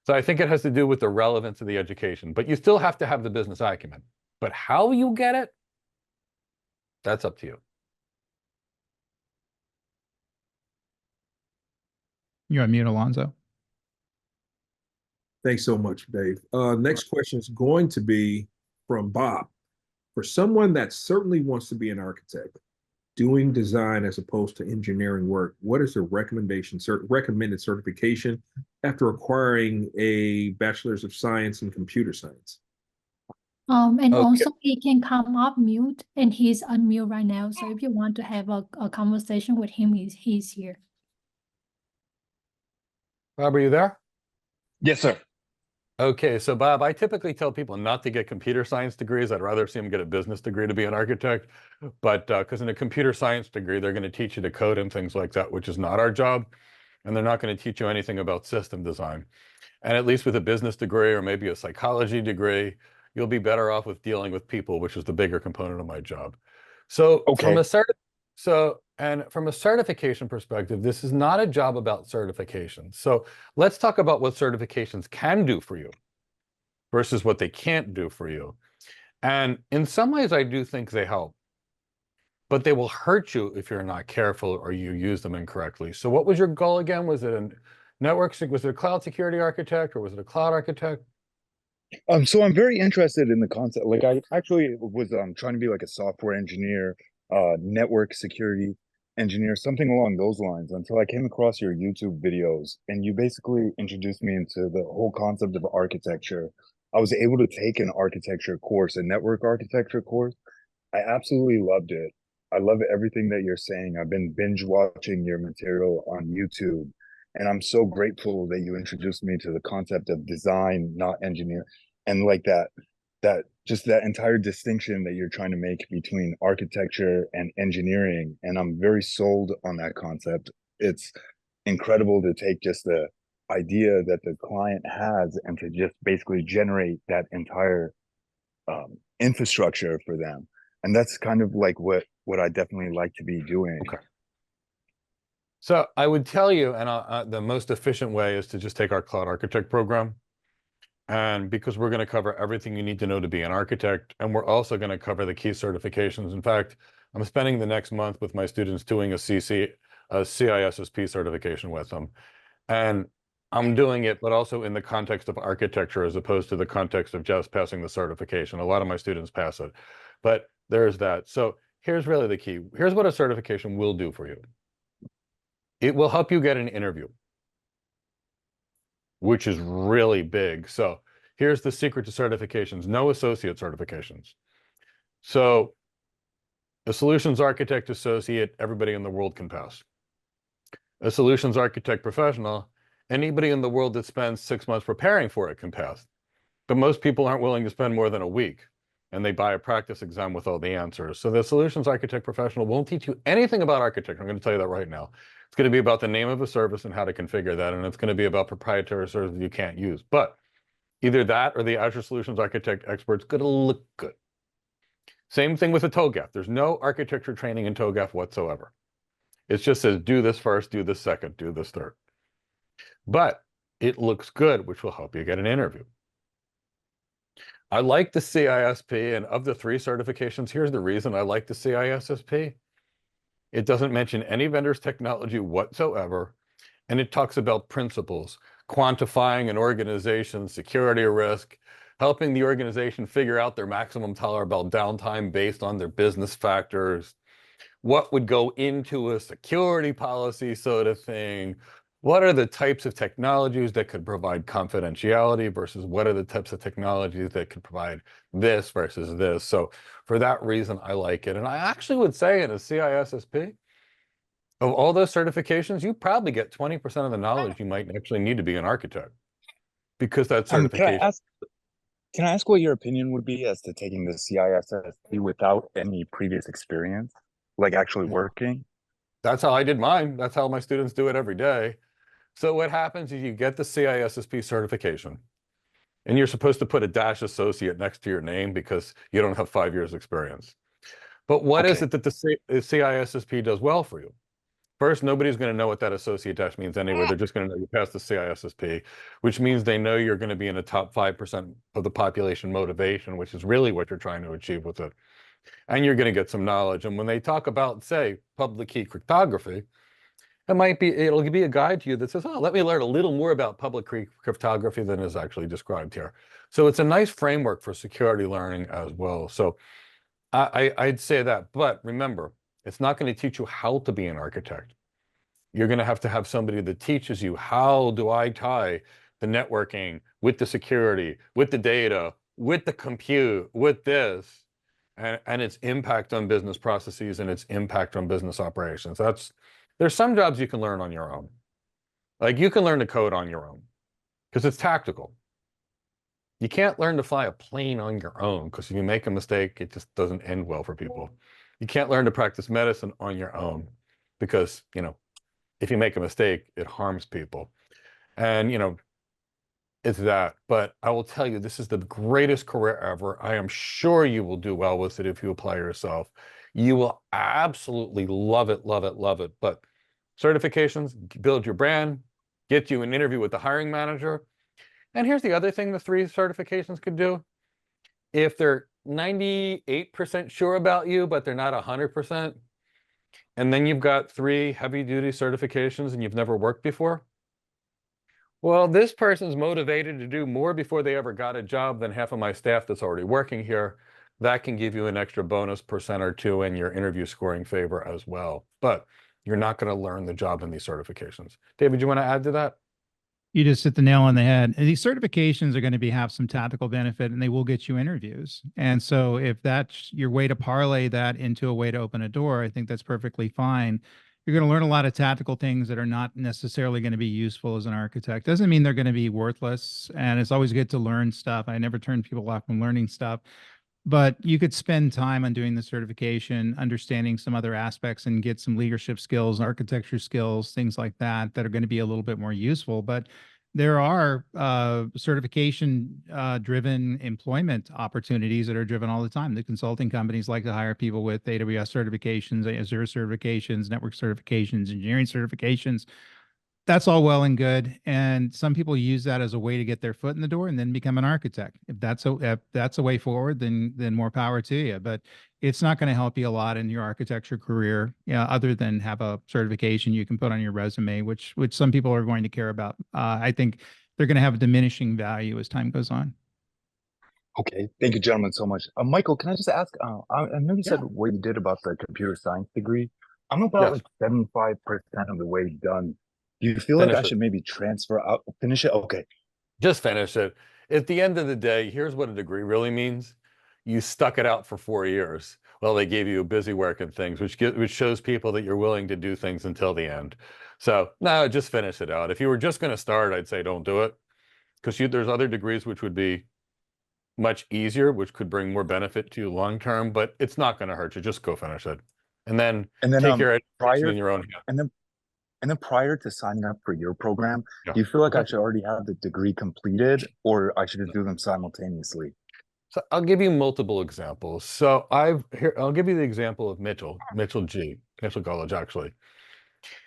So I think it has to do with the relevance of the education, but you still have to have the business acumen. But how you get it, that's up to you. You're on mute, Alonzo. Thanks so much, Dave. Next question is going to be from Bob. For someone that certainly wants to be an architect, doing design as opposed to engineering work, what is the recommended certification after acquiring a bachelor's of science in computer science? And Okay. also he can come up mute, and he's unmute right now. So if you want to have a conversation with him, he's here. Bob, are you there? Yes, sir. Okay, so Bob, I typically tell people not to get computer science degrees. I'd rather see them get a business degree to be an architect. But because in a computer science degree, they're going to teach you to code and things like that, which is not our job. And they're not going to teach you anything about system design. And at least with a business degree or maybe a psychology degree, you'll be better off with dealing with people, which is the bigger component of my job. So Okay. from a certification perspective, this is not a job about certification. So let's talk about what certifications can do for you versus what they can't do for you. And in some ways, I do think they help, but they will hurt you if you're not careful or you use them incorrectly. So what was your goal again? Was it was it a cloud security architect or was it a cloud architect? So I'm very interested in the concept. Like I actually was trying to be like a software engineer, network security engineer, something along those lines until I came across your YouTube videos and you basically introduced me into the whole concept of architecture. I was able to take an architecture course, a network architecture course. I absolutely loved it. I love everything that you're saying. I've been binge watching your material on YouTube, and I'm so grateful that you introduced me to the concept of design, not engineer, and like that entire distinction that you're trying to make between architecture and engineering. And I'm very sold on that concept. It's incredible to take just the idea that the client has and to just basically generate that entire infrastructure for them. And that's kind of like what I definitely like to be doing. Okay. So I would tell you, and the most efficient way is to just take our cloud architect program. And because we're going to cover everything you need to know to be an architect, and we're also going to cover the key certifications. In fact, I'm spending the next month with my students doing a CISSP certification with them. And I'm doing it, but also in the context of architecture as opposed to the context of just passing the certification. A lot of my students pass it, but there's that. So here's really the key. Here's what a certification will do for you. It will help you get an interview. which is really big. So here's the secret to certifications: no associate certifications. So a solutions architect associate, everybody in the world can pass. A solutions architect professional, anybody in the world that spends 6 months preparing for it can pass. But most people aren't willing to spend more than a week, and they buy a practice exam with all the answers. So the solutions architect professional won't teach you anything about architecture. I'm going to tell you that right now. It's going to be about the name of a service and how to configure that, and it's going to be about proprietary services you can't use. But either that or the Azure Solutions Architect expert's going to look good. Same thing with a TOGAF. There's no architecture training in TOGAF whatsoever. It just says, do this first, do this second, do this third. But it looks good, which will help you get an interview. I like the CISP, and of the 3 certifications, here's the reason I like the CISSP. It doesn't mention any vendor's technology whatsoever, and it talks about principles, quantifying an organization's security risk, helping the organization figure out their maximum tolerable downtime based on their business factors, what would go into a security policy sort of thing, what are the types of technologies that could provide confidentiality versus what are the types of technologies that could provide this versus this. So for that reason, I like it. And I actually would say in a CISSP, of all those certifications, you probably get 20% of the knowledge you might actually need to be an architect, because that certification. Can I ask what your opinion would be as to taking the CISSP without any previous experience, like actually working? That's how I did mine. That's how my students do it every day. So what happens is you get the CISSP certification, and you're supposed to put a dash associate next to your name because you don't have 5 years experience. But what is it that the CISSP does well for you? First, nobody's going to know what that associate dash means anyway. They're just going to know you passed the CISSP, which means they know you're going to be in the top 5% of the population motivation, which is really what you're trying to achieve with it. And you're going to get some knowledge. And when they talk about, say, public key cryptography, it'll be a guide to you that says, oh, let me learn a little more about public key cryptography than is actually described here. So it's a nice framework for security learning as well. So I'd say that. But remember, it's not going to teach you how to be an architect. You're going to have somebody that teaches you, how do I tie the networking with the security, with the data, with the compute, with this, and its impact on business processes and its impact on business operations. There's some jobs you can learn on your own. Like you can learn to code on your own because it's tactical. You can't learn to fly a plane on your own because if you make a mistake, it just doesn't end well for people. You can't learn to practice medicine on your own because, if you make a mistake, it harms people. And, it's that. But I will tell you, this is the greatest career ever. I am sure you will do well with it if you apply yourself. You will absolutely love it, love it, love it. But certifications build your brand, get you an interview with the hiring manager. And here's the other thing the 3 certifications could do. If they're 98% sure about you, but they're not 100%, and then you've got 3 heavy-duty certifications and you've never worked before, well, this person's motivated to do more before they ever got a job than half of my staff that's already working here. That can give you an extra bonus % or 2 in your interview scoring favor as well. But you're not going to learn the job in these certifications. David, you want to add to that? You just hit the nail on the head. And these certifications are going to have some tactical benefit, and they will get you interviews. And so if that's your way to parlay that into a way to open a door, I think that's perfectly fine. You're going to learn a lot of tactical things that are not necessarily going to be useful as an architect. Doesn't mean they're going to be worthless. And it's always good to learn stuff. I never turn people off from learning stuff. But you could spend time on doing the certification, understanding some other aspects, and get some leadership skills, architecture skills, things like that, that are going to be a little bit more useful. But there are certification driven employment opportunities that are driven all the time. The consulting companies like to hire people with AWS certifications, Azure certifications, network certifications, engineering certifications. That's all well and good. And some people use that as a way to get their foot in the door and then become an architect. If that's a way forward, then more power to you. But it's not going to help you a lot in your architecture career, other than have a certification you can put on your resume, which some people are going to care about. I think they're going to have a diminishing value as time goes on. Okay, thank you, gentlemen, so much. Michael, can I just ask? I know you said what you did about the computer science degree. I'm about like 75% of the way done Do you feel like I Finish it. should maybe transfer out, finish it? Okay. Just finish it. At the end of the day, here's what a degree really means. You stuck it out for 4 years. Well, they gave you a busy work and things, which shows people that you're willing to do things until the end. So no, just finish it out. If you were just going to start, I'd say don't do it, because there's other degrees which would be much easier, which could bring more benefit to you long term, but it's not going to hurt you. Just go finish it, and then And then take your education prior in your own hands. and then prior to signing up for your program, Yeah. do you feel like I Okay. should already have the degree completed, or I should just do them simultaneously? So I'll give you multiple examples. So I'll give you the example of Mitchell College, actually.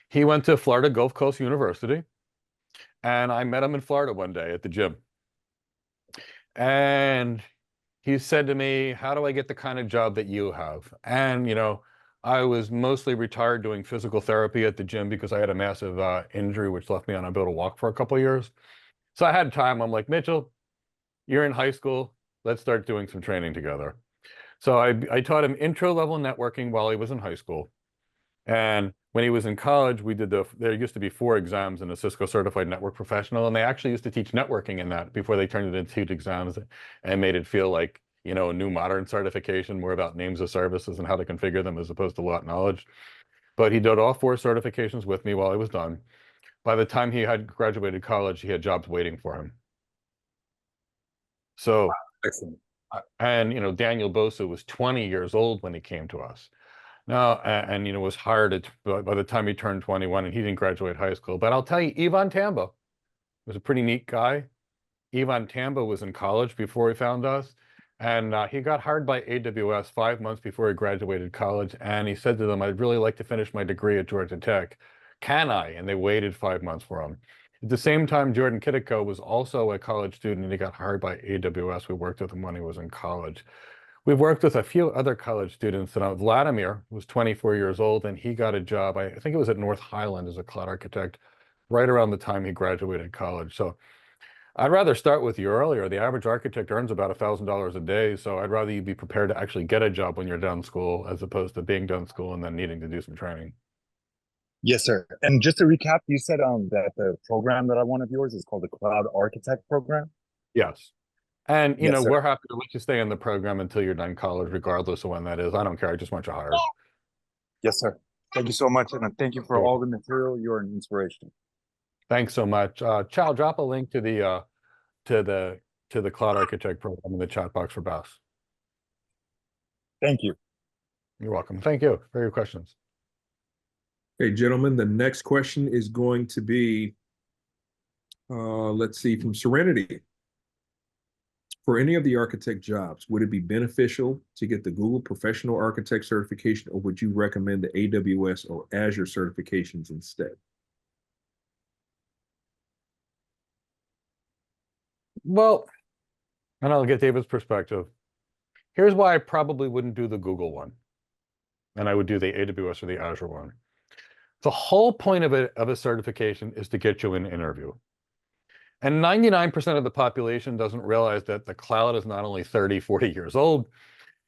He went to Florida Gulf Coast University, and I met him in Florida one day at the gym. And he said to me, "How do I get the kind of job that you have?" And, I was mostly retired doing physical therapy at the gym because I had a massive injury, which left me unable to walk for a couple of years. So I had time. I'm like, "Mitchell, you're in high school. Let's start doing some training together." So I taught him intro level networking while he was in high school. And when he was in college, there used to be 4 exams in a Cisco Certified Network Professional, and they actually used to teach networking in that before they turned it into 2 exams and made it feel like, a new modern certification, more about names of services and how to configure them as opposed to lot knowledge. But he did all 4 certifications with me while he was done. By the time he had graduated college, he had jobs waiting for him. So, Excellent. and Daniel Bosa was 20 years old when he came to us. No, and was hired by the time he turned 21, and he didn't graduate high school. But I'll tell you, Ivan Tamba was a pretty neat guy. Ivan Tamba was in college before he found us, and he got hired by AWS 5 months before he graduated college. And he said to them, "I'd really like to finish my degree at Georgia Tech. Can I?" And they waited 5 months for him. At the same time, Jordan Kittico was also a college student, and he got hired by AWS. We worked with him when he was in college. We've worked with a few other college students. And Vladimir was 24 years old, and he got a job, I think it was at North Highland as a cloud architect, right around the time he graduated college. So I'd rather start with you earlier. The average architect earns about $1,000 a day. So I'd rather you be prepared to actually get a job when you're done school, as opposed to being done school and then needing to do some training. Yes, sir. And just to recap, you said that the program that I want of yours is called the Cloud Architect Program. Yes. And, Yes, sir. we're happy to let you stay in the program until you're done college, regardless of when that is. I don't care. I just want you hired. Yes, sir. Thank you so much, and thank you for You're all the material. You're an inspiration. Thanks so much. Chow, drop a link to the Cloud Architect program in the chat box for Bass. Thank you. You're welcome. Thank you for your questions. Okay, gentlemen, the next question is going to be, let's see, from Serenity. For any of the architect jobs, would it be beneficial to get the Google Professional Architect certification, or would you recommend the AWS or Azure certifications instead? Well, and I'll get David's perspective. Here's why I probably wouldn't do the Google one, and I would do the AWS or the Azure one. The whole point of a certification is to get you an interview. And 99% of the population doesn't realize that the cloud is not only 30, 40 years old.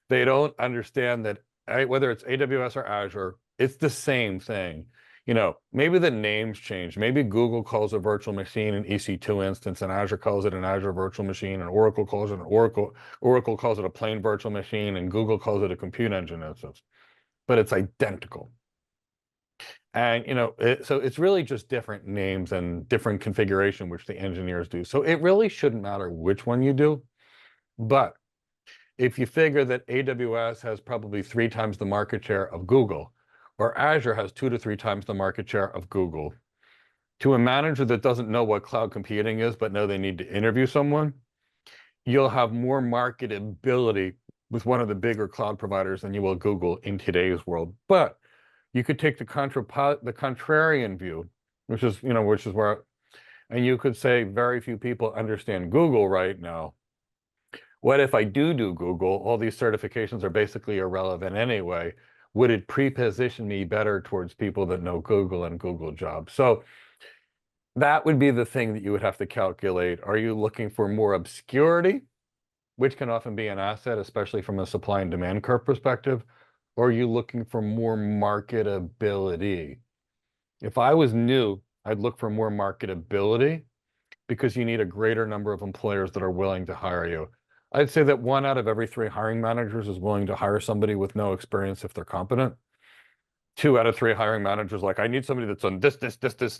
They don't understand that whether it's AWS or Azure, it's the same thing. Maybe the names change. Maybe Google calls a virtual machine an EC2 instance, and Azure calls it an Azure virtual machine, and Oracle calls it Oracle calls it a plain virtual machine, and Google calls it a compute engine instance. But it's identical. And so it's really just different names and different configuration, which the engineers do. So it really shouldn't matter which one you do. But if you figure that AWS has probably 3 times the market share of Google, or Azure has 2 to 3 times the market share of Google, to a manager that doesn't know what cloud computing is, but know they need to interview someone, you'll have more marketability with one of the bigger cloud providers than you will Google in today's world. But you could take the contrarian view, which is where, and you could say very few people understand Google right now. What if I do Google? All these certifications are basically irrelevant anyway. Would it pre-position me better towards people that know Google and Google jobs? So that would be the thing that you would have to calculate. Are you looking for more obscurity, which can often be an asset, especially from a supply and demand curve perspective? Or are you looking for more marketability? If I was new I'd look for more marketability because you need a greater number of employers that are willing to hire you. I'd say that 1 out of every 3 hiring managers is willing to hire somebody with no experience if they're competent. 2 out of 3 hiring managers like, I need somebody that's done this,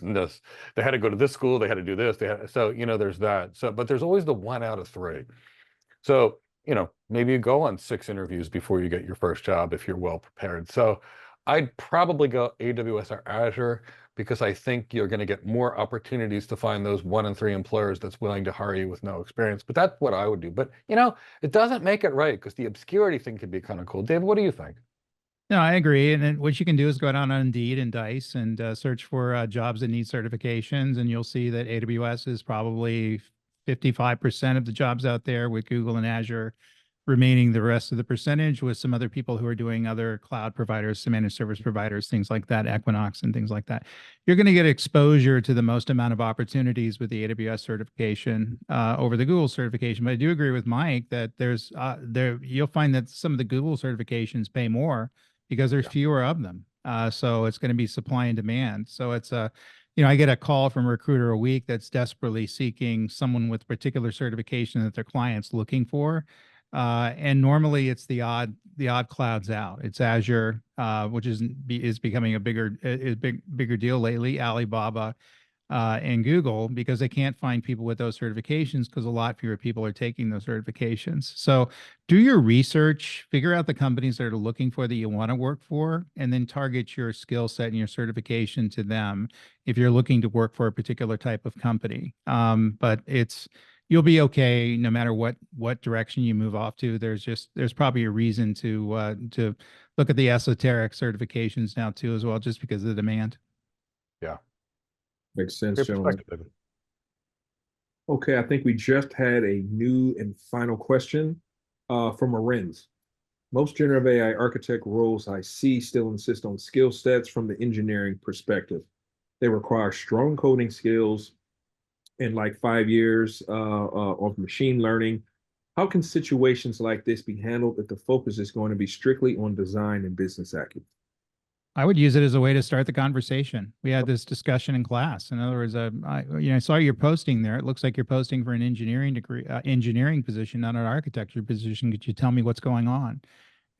and this. They had to go to this school, they had to do this, so, there's that. So, but there's always the 1 out of 3. So, maybe you go on 6 interviews before you get your first job if you're well prepared. So I'd probably go AWS or Azure because I think you're going to get more opportunities to find those 1 in 3 employers that's willing to hire you with no experience. But that's what I would do. But, it doesn't make it right because the obscurity thing could be kind of cool. David, what do you think? No, I agree. And then what you can do is go down on Indeed and Dice and search for jobs that need certifications, and you'll see that AWS is probably 55% of the jobs out there, with Google and Azure remaining the rest of the percentage, with some other people who are doing other cloud providers, some managed service providers, things like that, Equinox and things like that. You're going to get exposure to the most amount of opportunities with the AWS certification over the Google certification. But I do agree with Mike that you'll find that some of the Google certifications pay more because there's fewer of them. So it's going to be supply and demand. So it's I get a call from a recruiter a week that's desperately seeking someone with particular certification that their client's looking for. And normally it's the odd clouds out. It's Azure, which is becoming a bigger deal lately. Alibaba, and Google, because they can't find people with those certifications because a lot fewer people are taking those certifications. So do your research, figure out the companies that are looking for that you want to work for, and then target your skill set and your certification to them if you're looking to work for a particular type of company. But you'll be okay no matter what direction you move off to. There's probably a reason to look at the esoteric certifications now too as well, just because of the demand. Yeah. Makes sense, Great gentlemen. perspective, David. Okay, I think we just had a new and final question from Arenz. Most generative AI architect roles I see still insist on skill sets from the engineering perspective. They require strong coding skills and like 5 years of machine learning. How can situations like this be handled if the focus is going to be strictly on design and business acumen? I would use it as a way to start the conversation. We had this discussion in class. In other words, I saw your posting there. It looks like you're posting for an engineering degree, engineering position, not an architecture position. Could you tell me what's going on?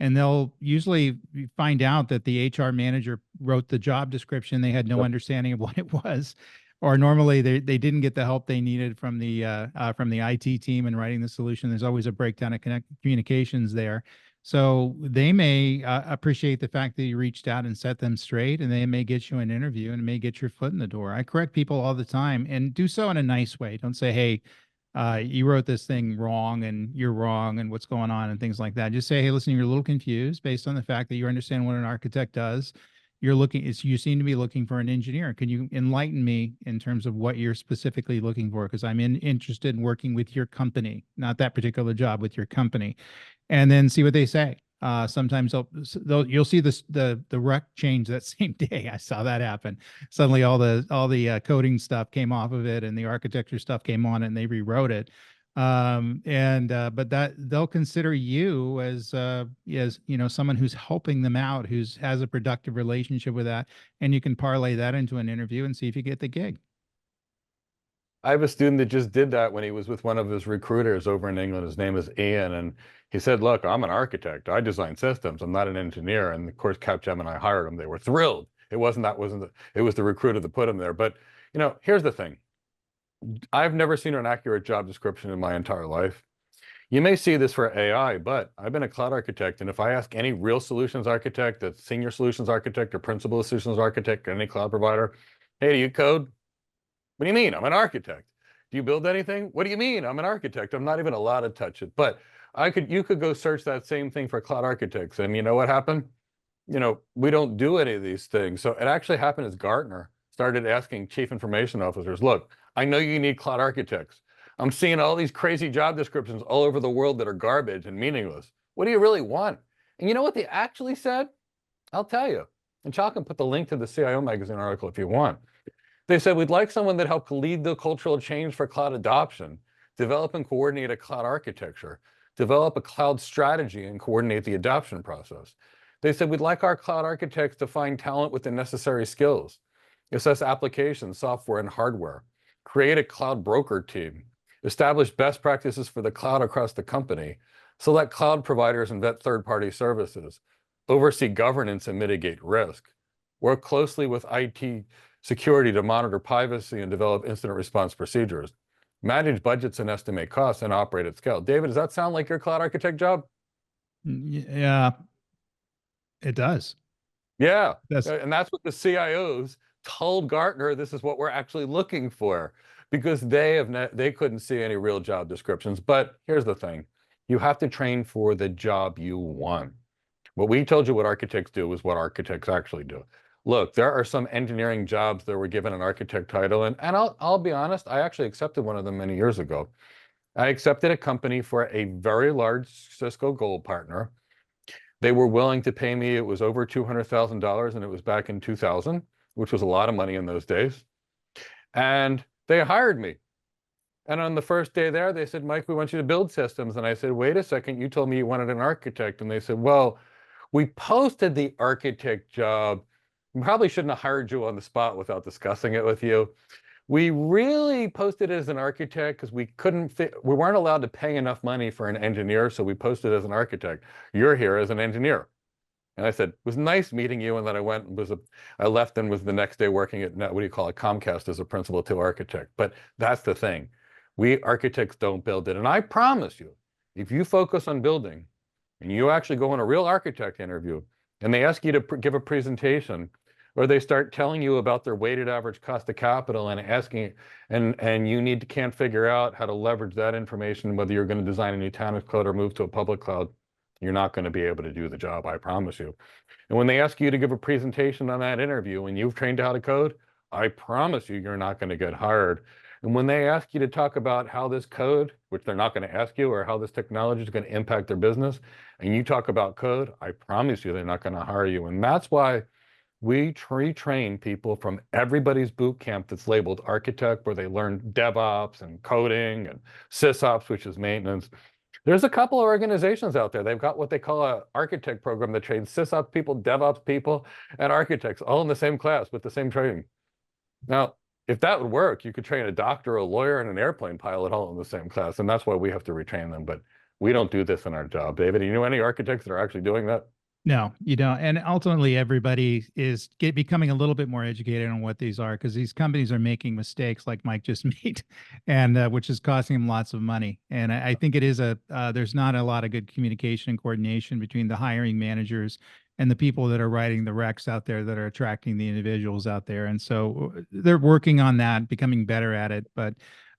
And they'll usually find out that the HR manager wrote the job description. They had no understanding of what it was, or normally they didn't get the help they needed from the IT team in writing the solution. There's always a breakdown of communications there. So they may appreciate the fact that you reached out and set them straight, and they may get you an interview and may get your foot in the door. I correct people all the time, and do so in a nice way. Don't say, hey, you wrote this thing wrong and you're wrong and what's going on and things like that. Just say, hey, listen, you're a little confused based on the fact that you understand what an architect does. You seem to be looking for an engineer. Can you enlighten me in terms of what you're specifically looking for? Because I'm interested in working with your company, not that particular job, with your company. And then see what they say. Sometimes you'll see the rec change that same day. I saw that happen. Suddenly all the coding stuff came off of it, and the architecture stuff came on, and they rewrote it. But that they'll consider you as someone who's helping them out, has a productive relationship with that, and you can parlay that into an interview and see if you get the gig. I have a student that just did that when he was with one of his recruiters over in England. His name is Ian, and he said, look, I'm an architect. I design systems. I'm not an engineer. And of course, Capgemini hired him. They were thrilled. It was the recruiter that put him there. But, here's the thing. I've never seen an accurate job description in my entire life. You may see this for AI, but I've been a cloud architect. And if I ask any real solutions architect, a senior solutions architect or principal solutions architect, any cloud provider, hey, do you code? What do you mean? I'm an architect. Do you build anything? What do you mean? I'm an architect. I'm not even allowed to touch it. But you could go search that same thing for cloud architects. And you know what happened? We don't do any of these things. So it actually happened as Gartner started asking chief information officers, look, I know you need cloud architects. I'm seeing all these crazy job descriptions all over the world that are garbage and meaningless. What do you really want? And you know what they actually said? I'll tell you. And Chuck can put the link to the CIO magazine article if you want. They said, we'd like someone that helped lead the cultural change for cloud adoption, develop and coordinate a cloud architecture, develop a cloud strategy and coordinate the adoption process. They said, we'd like our cloud architects to find talent with the necessary skills. assess applications, software, and hardware, create a cloud broker team, establish best practices for the cloud across the company, select cloud providers and vet third-party services, oversee governance and mitigate risk, work closely with IT security to monitor privacy and develop incident response procedures, manage budgets and estimate costs, and operate at scale. David, does that sound like your cloud architect job? Yeah, it does. Yeah, That's and that's what the CIOs told Gartner. This is what we're actually looking for, because they couldn't see any real job descriptions. But here's the thing: you have to train for the job you want. What we told you what architects do is what architects actually do. Look, there are some engineering jobs that were given an architect title, and I'll be honest, I actually accepted one of them many years ago. I accepted a company for a very large Cisco Gold partner. They were willing to pay me, it was over $200,000, and it was back in 2000, which was a lot of money in those days. And they hired me. And on the first day there, they said, Mike, we want you to build systems. And I said, wait a second, you told me you wanted an architect. And they said, well, we posted the architect job. We probably shouldn't have hired you on the spot without discussing it with you. We really posted it as an architect because we weren't allowed to pay enough money for an engineer, so we posted as an architect. You're here as an engineer. And I said, it was nice meeting you. And then I left and was the next day working at, what do you call it, Comcast as a principal 2 architect. But that's the thing. We architects don't build it. And I promise you, if you focus on building and you actually go on a real architect interview and they ask you to give a presentation, or they start telling you about their weighted average cost of capital and asking, and you can't figure out how to leverage that information, whether you're going to design a new Nutanix cloud or move to a public cloud, you're not going to be able to do the job, I promise you. And when they ask you to give a presentation on that interview and you've trained how to code, I promise you, you're not going to get hired. And when they ask you to talk about how this code, which they're not going to ask you, or how this technology is going to impact their business, and you talk about code, I promise you, they're not going to hire you. And that's why we train people from everybody's boot camp that's labeled architect, where they learn DevOps and coding and SysOps, which is maintenance. There's a couple of organizations out there. They've got what they call an architect program that trains SysOps people, DevOps people, and architects all in the same class with the same training. Now, if that would work, you could train a doctor, a lawyer, and an airplane pilot all in the same class. And that's why we have to retrain them. But we don't do this in our job. David, do you know any architects that are actually doing that? No, you don't. And ultimately, everybody is becoming a little bit more educated on what these are, because these companies are making mistakes like Mike just made, and which is costing them lots of money. And I think it is there's not a lot of good communication and coordination between the hiring managers and the people that are writing the recs out there that are attracting the individuals out there. And so they're working on that, becoming better at it. But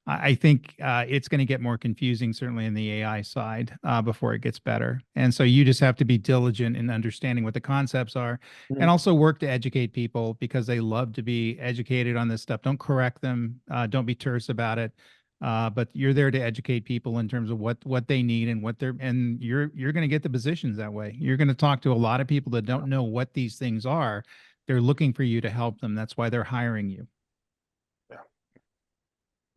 I think it's going to get more confusing, certainly in the AI side, before it gets better. And so you just have to be diligent in understanding what the concepts are, and also work to educate people, because they love to be educated on this stuff. Don't correct them. Don't be terse about it. But you're there to educate people in terms of what they need and you're going to get the positions that way. You're going to talk to a lot of people that don't know what these things are. They're looking for you to help them. That's why they're hiring you.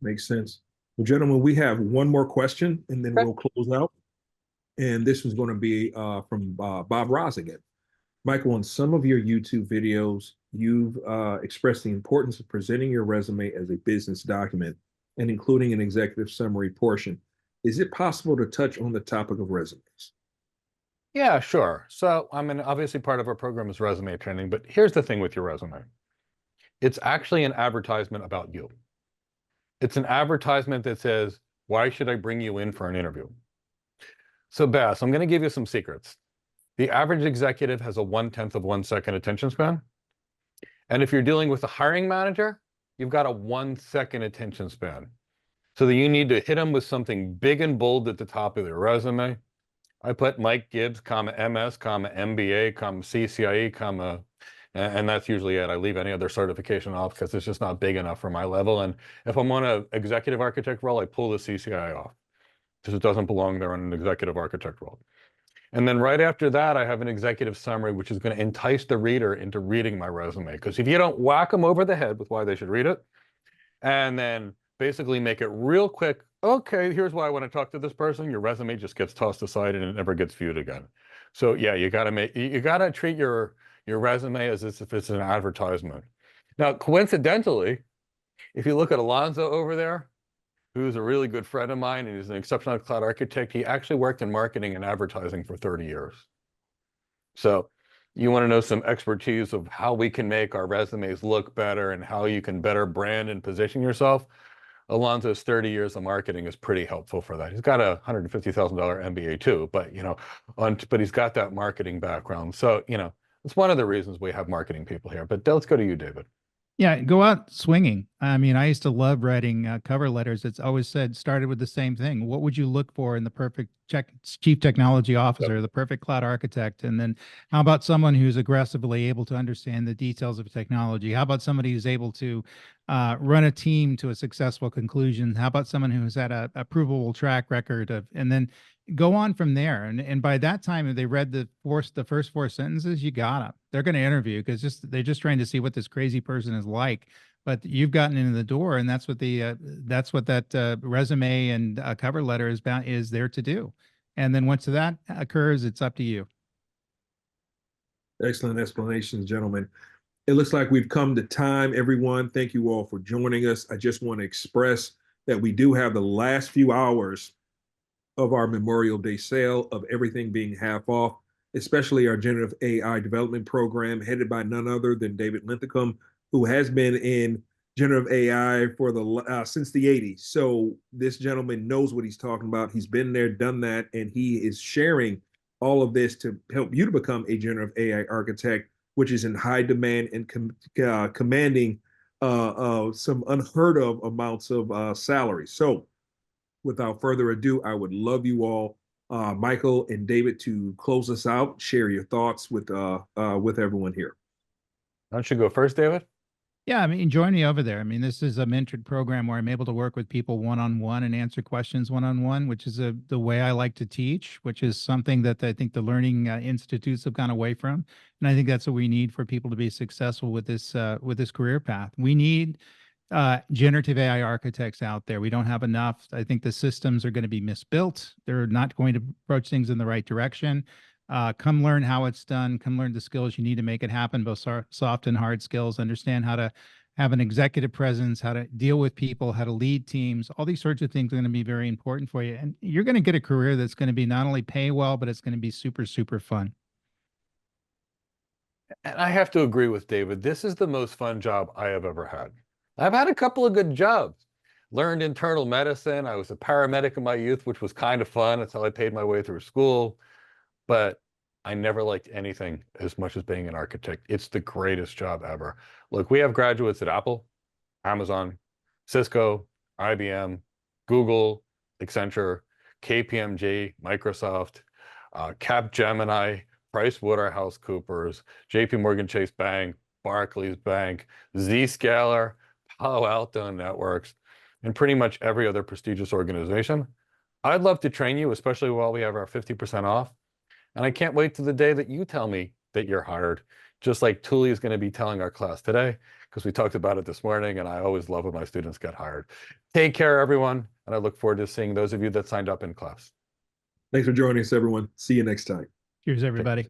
Makes sense. Well, gentlemen, we have one more question and then we'll close out. And this is going to be from Bob Ross again. Michael, in some of your YouTube videos, you've expressed the importance of presenting your resume as a business document and including an executive summary portion. Is it possible to touch on the topic of resumes? Yeah, sure. So, I mean, obviously part of our program is resume training, but here's the thing with your resume. It's actually an advertisement about you. It's an advertisement that says, why should I bring you in for an interview? So Bess, I'm going to give you some secrets. The average executive has a 1/10 of 1 second attention span. And if you're dealing with a hiring manager, you've got a 1 second attention span. So that you need to hit them with something big and bold at the top of their resume. I put Mike Gibbs, MS, MBA, CCIE, and that's usually it. I leave any other certification off because it's just not big enough for my level. And if I'm on an executive architect role, I pull the CCIE off because it doesn't belong there on an executive architect role. And then right after that, I have an executive summary, which is going to entice the reader into reading my resume. Because if you don't whack them over the head with why they should read it, and then basically make it real quick, okay, here's why I want to talk to this person, your resume just gets tossed aside and it never gets viewed again. So yeah, you got to treat your resume as if it's an advertisement. Now, coincidentally, if you look at Alonzo over there, who's a really good friend of mine and he's an exceptional cloud architect, he actually worked in marketing and advertising for 30 years. So you want to know some expertise of how we can make our resumes look better and how you can better brand and position yourself. Alonzo's 30 years of marketing is pretty helpful for that. He's got a $150,000 MBA too, but but he's got that marketing background. So, it's one of the reasons we have marketing people here. But let's go to you, David. Yeah, go out swinging. I mean, I used to love writing cover letters. It's always started with the same thing. What would you look for in the perfect chief technology officer, the perfect cloud architect? And then how about someone who's aggressively able to understand the details of technology? How about somebody who's able to run a team to a successful conclusion? How about someone who's had a provable track record and then go on from there. And by that time, if they read the first four sentences, you got them. They're going to interview because they're just trying to see what this crazy person is like. But you've gotten into the door, and that's what that resume and cover letter is there to do. And then once that occurs, it's up to you. Excellent explanations, gentlemen. It looks like we've come to time, everyone. Thank you all for joining us. I just want to express that we do have the last few hours of our Memorial Day sale of everything being half off, especially our generative AI development program headed by none other than David Linthicum, who has been in generative AI for since the 80s. So this gentleman knows what he's talking about. He's been there, done that, and he is sharing all of this to help you to become a generative AI architect, which is in high demand and commanding some unheard of amounts of salary. So without further ado, I would love you all, Michael and David, to close us out, share your thoughts with everyone here. Why don't you go first, David? Yeah, I mean, join me over there. I mean, this is a mentored program where I'm able to work with people one-on-one and answer questions one-on-one, which is the way I like to teach, which is something that I think the learning institutes have gone away from. And I think that's what we need for people to be successful with this career path. We need generative AI architects out there. We don't have enough. I think the systems are going to be misbuilt. They're not going to approach things in the right direction. Come learn how it's done. Come learn the skills you need to make it happen, both soft and hard skills. Understand how to have an executive presence, how to deal with people, how to lead teams. All these sorts of things are going to be very important for you. And you're going to get a career that's going to be not only pay well, but it's going to be super, super fun. And I have to agree with David. This is the most fun job I have ever had. I've had a couple of good jobs. Learned internal medicine. I was a paramedic in my youth, which was kind of fun. That's how I paid my way through school. But I never liked anything as much as being an architect. It's the greatest job ever. Look, we have graduates at Apple, Amazon, Cisco, IBM, Google, Accenture, KPMG, Microsoft, Capgemini, PricewaterhouseCoopers, JP Morgan Chase Bank, Barclays Bank, Zscaler, Palo Alto Networks, and pretty much every other prestigious organization. I'd love to train you, especially while we have our 50% off. And I can't wait to the day that you tell me that you're hired, just like Tuli is going to be telling our class today, because we talked about it this morning, and I always love when my students get hired. Take care, everyone, and I look forward to seeing those of you that signed up in class. Thanks for joining us, everyone. See you next time. Cheers, everybody.